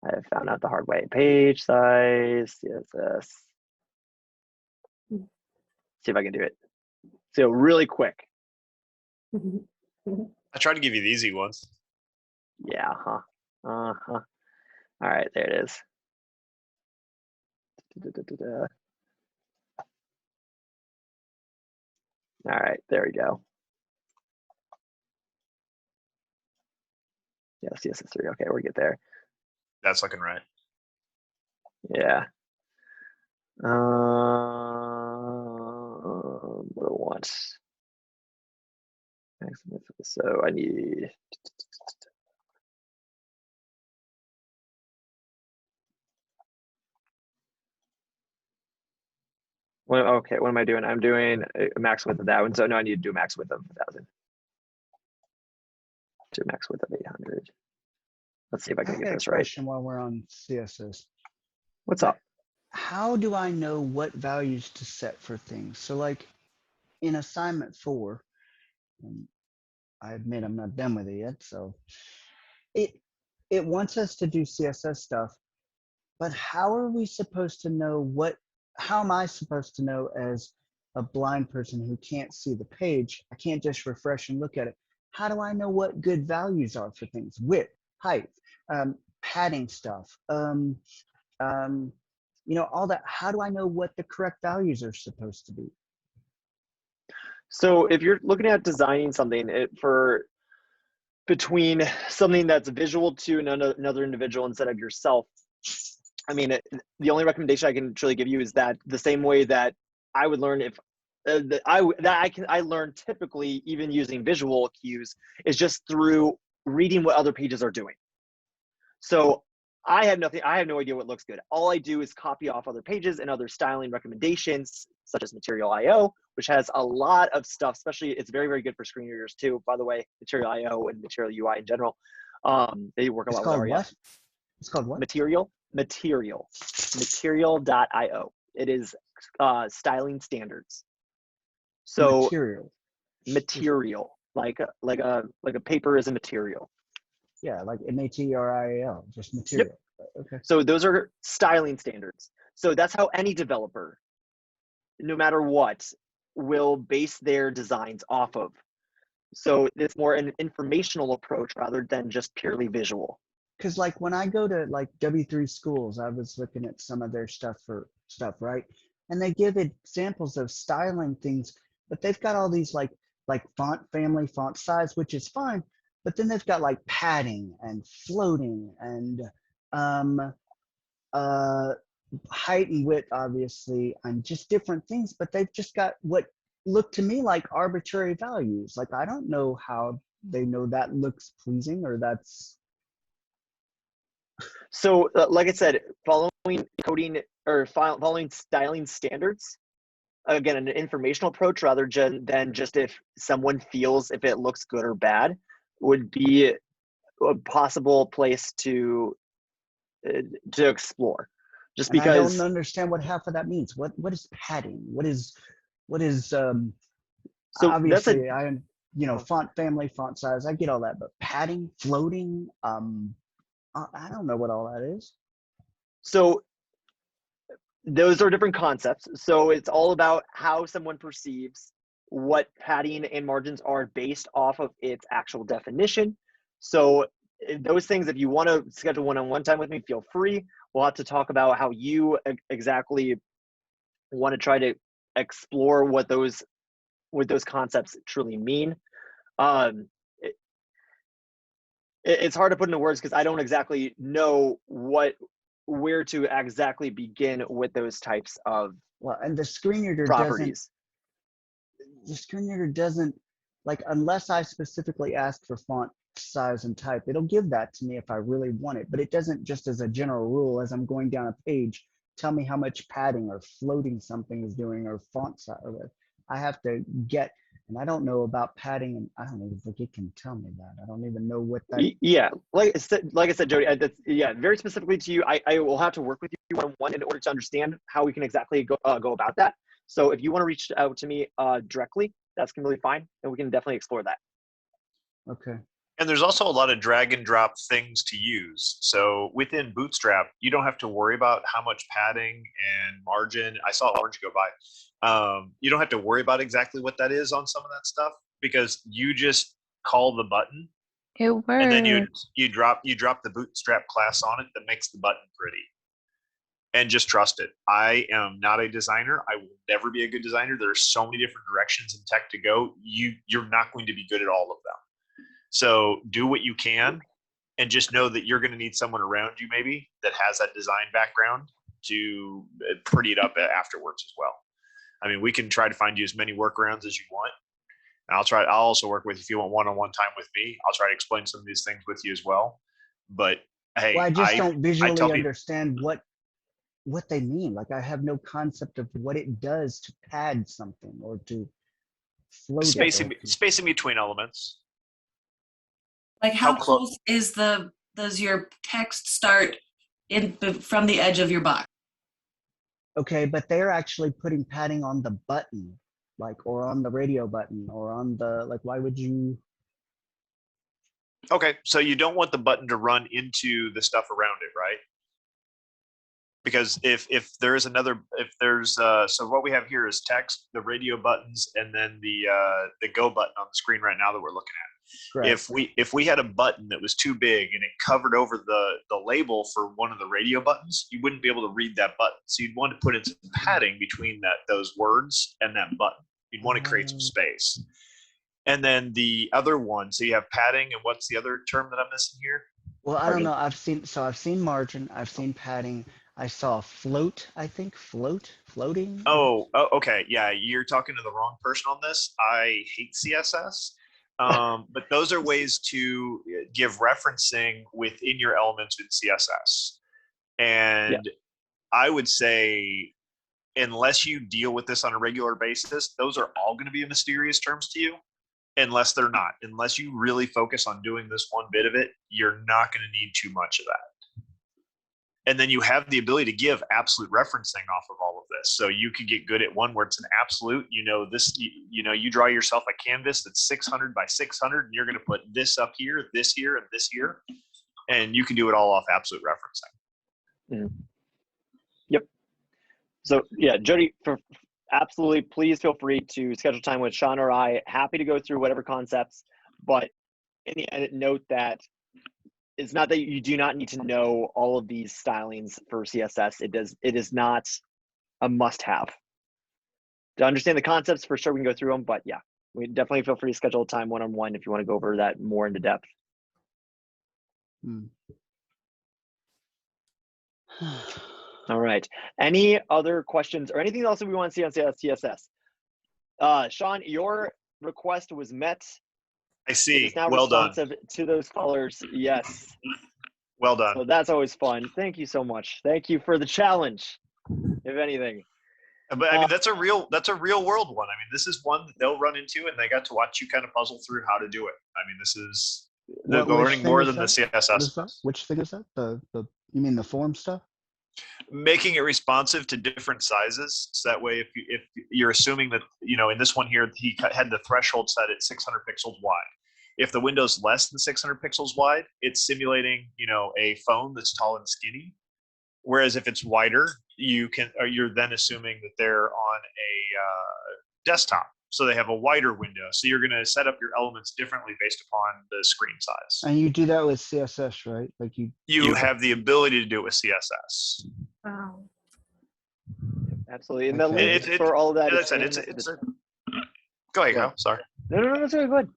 I have found out the hard way. Page size, CSS. See if I can do it. So really quick. I try to give you the easy ones. Yeah, huh. All right, there it is. All right, there we go. Yeah, CSS3. Okay, we'll get there. That's looking right. Yeah. What do I want? So I need. Okay, what am I doing? I'm doing a max width of that one. So no, I need to do a max width of 1,000. To max width of 800. Let's see if I can get this right. Question while we're on CSS. What's up? How do I know what values to set for things? So like in assignment 4, and I admit I'm not done with it yet, so it wants us to do CSS stuff, but how are we supposed to know how am I supposed to know as a blind person who can't see the page? I can't just refresh and look at it. How do I know what good values are for things? Width, height, padding stuff, you know, all that. How do I know what the correct values are supposed to be? So if you're looking at designing something between something that's visual to another individual instead of yourself, I mean, the only recommendation I can truly give you is that the same way that I would learn if I learn typically even using visual cues is just through reading what other pages are doing. So I have no idea what looks good. All I do is copy off other pages and other styling recommendations, such as Material.io, which has a lot of stuff, especially it's very, very good for screen readers too, by the way, Material.io and Material UI in general. They work a lot with ARIA. What? It's called what? Material.io. It is styling standards. So material, like a paper is a material. Yeah, like MATERIAL, just material. Yep. Okay. So those are styling standards. So that's how any developer, no matter what, will base their designs off of. So it's more an informational approach rather than just purely visual. Because like when I go to like W3 schools, I was looking at some of their stuff, right? And they give examples of styling things, but they've got all these like font family, font size, which is fine. But then they've got like padding and floating and height and width, obviously, and just different things. But they've just got what look to me like arbitrary values. Like I don't know how they know that looks pleasing or that's. So, like I said, following coding or following styling standards, again, an informational approach rather than just if someone feels if it looks good or bad, would be a possible place to explore. Just and because I don't understand what half of that means. What is padding? What is so obviously I am, you know, font family, font size, I get all that, but padding, floating, I don't know what all that is. So those are different concepts. So it's all about how someone perceives what padding and margins are based off of its actual definition. So those things, if you want to schedule one-on-one time with me, feel free. We'll have to talk about how you exactly want to try to explore what those concepts truly mean. It's hard to put into words because I don't exactly know where to exactly begin with those types of and the screen reader properties. The screen reader doesn't, like, unless I specifically ask for font size and type, it'll give that to me if I really want it, but it doesn't just as a general rule as I'm going down a page tell me how much padding or floating something is doing or font size. I have to get, and I don't know about padding, and I don't even think it can tell me that. I don't even know what that. Yeah, like I said, Jody, yeah, very specifically to you, I will have to work with you one-on-one in order to understand how we can exactly go about that. So if you want to reach out to me directly, that's completely fine, and we can definitely explore that. Okay. And there's also a lot of drag and drop things to use. So within Bootstrap, you don't have to worry about how much padding and margin. I saw Orange go by. You don't have to worry about exactly what that is on some of that stuff because you just call the button. It works. And then you drop the Bootstrap class on it that makes the button pretty. And just trust it. I am not a designer. I will never be a good designer. There are so many different directions in tech to go. You're not going to be good at all of them. So do what you can and just know that you're going to need someone around you maybe that has that design background to pretty it up afterwards as well. I mean, we can try to find you as many workarounds as you want. And I'll also work with you if you want one-on-one time with me. I'll try to explain some of these things with you as well. But hey, well, I just don't visually understand what they mean. Like I have no concept of what it does to pad something or to float spacing between elements. Like how close does your text start from the edge of your box? Okay, but they're actually putting padding on the button, like, or on the radio button, or on the, like, why would you? Okay, so you don't want the button to run into the stuff around it, right? Because if there's so what we have here is text, the radio buttons, and then the go button on the screen right now that we're looking at. Correct. If we had a button that was too big and it covered over the label for one of the radio buttons, you wouldn't be able to read that button. So you'd want to put in some padding between those words and that button. You'd want to create some space. And then the other one, so you have padding, and what's the other term that I'm missing here? Well, I don't know. I've seen margin, I've seen padding. I saw float, I think, floating. Oh, okay. Yeah, you're talking to the wrong person on this. I hate CSS. But those are ways to give referencing within your elements in CSS. And I would say, unless you deal with this on a regular basis, those are all going to be mysterious terms to you, unless they're not. Unless you really focus on doing this one bit of it, you're not going to need too much of that. And then you have the ability to give absolute referencing off of all of this. So you could get good at one where it's an absolute, you draw yourself a canvas that's 600 by 600, and you're going to put this up here, this here, and this here. And you can do it all off absolute referencing. Mm. Yep. So yeah, Jody, absolutely, please feel free to schedule time with Sean or I. Happy to go through whatever concepts, but in the end, note that it's not that you do not need to know all of these stylings for CSS. It is not a must-have. To understand the concepts, for sure we can go through them, but yeah, we definitely feel free to schedule a time one-on-one if you want to go over that more into depth. All right. Any other questions or anything else that we want to see on CSS? Sean, your request was met. I see. It's now well done. responsive to those colors. Yes. Well done. So that's always fun. Thank you so much. Thank you for the challenge, if anything. But I mean, that's a real world one. I mean, this is one that they'll run into, and they got to watch you kind of puzzle through how to do it. I mean, this is they're learning more than the CSS. Which thing is that? You mean the form stuff? Making it responsive to different sizes. So that way, if you're assuming that, in this one here, he had the threshold set at 600 pixels wide. If the window's less than 600 pixels wide, it's simulating, a phone that's tall and skinny. Whereas if it's wider, you're then assuming that they're on a desktop. So they have a wider window. So you're going to set up your elements differently based upon the screen size. And you do that with CSS, right? Like you have the ability to do it with CSS. Wow. Absolutely. And the link for all of that. Go ahead, Kyle. Sorry. No, that's really good.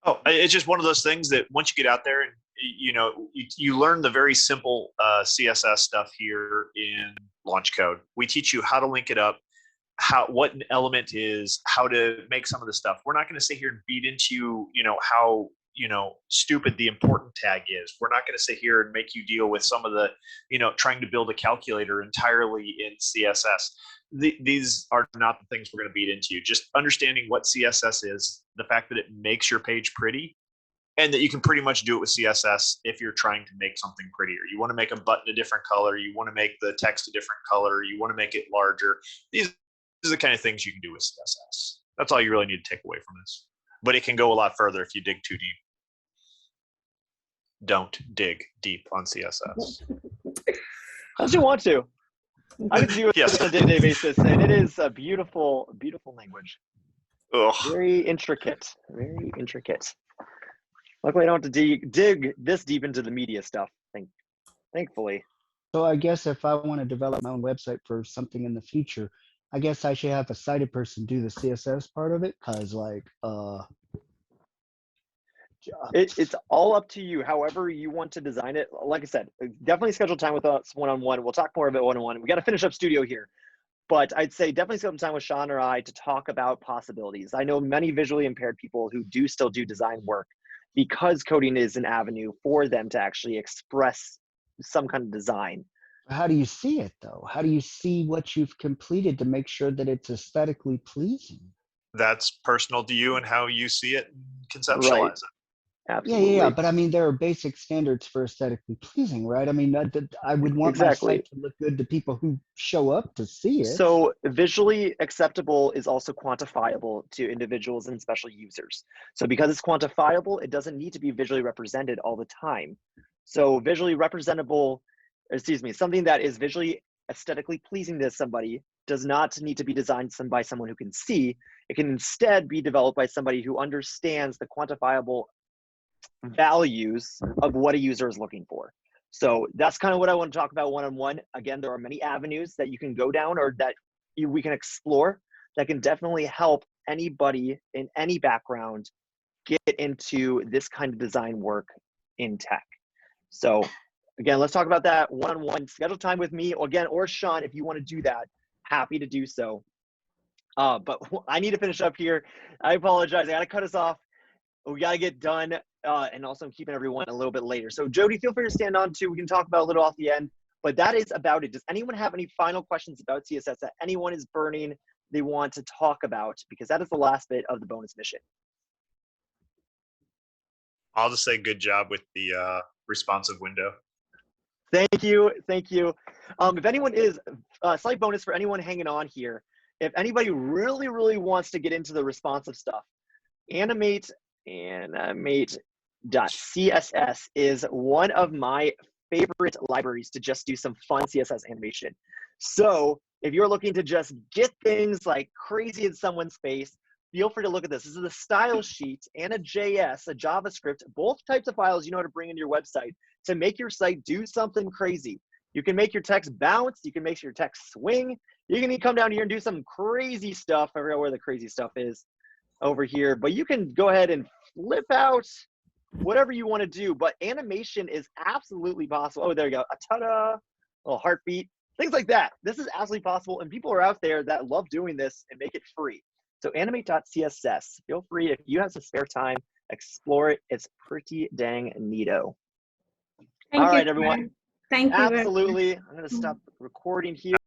Oh, it's just one of those things that once you get out there and you learn the very simple CSS stuff here in Launch Code. We teach you how to link it up, what an element is, how to make some of the stuff. We're not going to sit here and beat into how stupid the important tag is. We're not going to sit here and make you deal with some of the trying to build a calculator entirely in CSS. These are not the things we're going to beat into. Just understanding what CSS is, the fact that it makes your page pretty, and that you can pretty much do it with CSS if you're trying to make something prettier. You want to make a button a different color. You want to make the text a different color. You want to make it larger. These are the kind of things you can do with CSS. That's all you really need to take away from this. But it can go a lot further if you dig too deep. don't dig deep on CSS. Unless you want to. I get to do it Yes. on a day-to-day basis, and it is a beautiful, beautiful language. Ugh. Very intricate. Very intricate. Luckily, I don't have to dig this deep into the media stuff, thankfully. So I guess if I want to develop my own website for something in the future, I guess I should have a sighted person do the CSS part of it, because like it's all up to you. However you want to design it. Like I said, definitely schedule time with us one-on-one. We'll talk more about one-on-one. We got to finish up studio here, but I'd say definitely schedule time with Sean or I to talk about possibilities. I know many visually impaired people who do still do design work because coding is an avenue for them to actually express some kind of design. how do you see it though? How do you see what you've completed to make sure that it's aesthetically pleasing? That's personal to you and how you see it and conceptualize Right. it. Absolutely. Yeah, but I mean, there are basic standards for aesthetically pleasing, right? I mean, I would want my site to look good to people who show up to see it. So visually acceptable is also quantifiable to individuals and special users. So because it's quantifiable, it doesn't need to be visually represented all the time. So visually representable, something that is visually aesthetically pleasing to somebody does not need to be designed by someone who can see. It can instead be developed by somebody who understands the quantifiable values of what a user is looking for. So that's kind of what I want to talk about one-on-one. Again, there are many avenues that you can go down or that we can explore that can definitely help anybody in any background get into this kind of design work in tech. So again, let's talk about that one-on-one. Schedule time with me again, or Sean, if you want to do that, happy to do so. But I need to finish up here. I apologize. I got to cut us off. We got to get done. And also I'm keeping everyone a little bit later. So Jody, feel free to stand on too. We can talk about a little off the end, but that is about it. Does anyone have any final questions about CSS that anyone is burning they want to talk about? Because that is the last bit of the bonus mission. I'll just say good job with the responsive window. Thank you. Thank you. If anyone is, slight bonus for anyone hanging on here, if anybody really, really wants to get into the responsive stuff, Animate.css is one of my favorite libraries to just do some fun CSS animation. So if you're looking to just get things like crazy in someone's face, feel free to look at this. This is a style sheet and a JS, a JavaScript, both types of files you know how to bring into your website to make your site do something crazy. You can make your text bounce. You can make your text swing. You can come down here and do some crazy stuff. I forgot where the crazy stuff is over here, but you can go ahead and flip out whatever you want to do. But animation is absolutely possible. Oh, there you go. A ta-da, a little heartbeat, things like that. This is absolutely possible, and people are out there that love doing this and make it free. So animate.css, feel free, if you have some spare time, explore it. It's pretty dang neato. All right, everyone. Thank you. Absolutely. I'm going to stop recording here.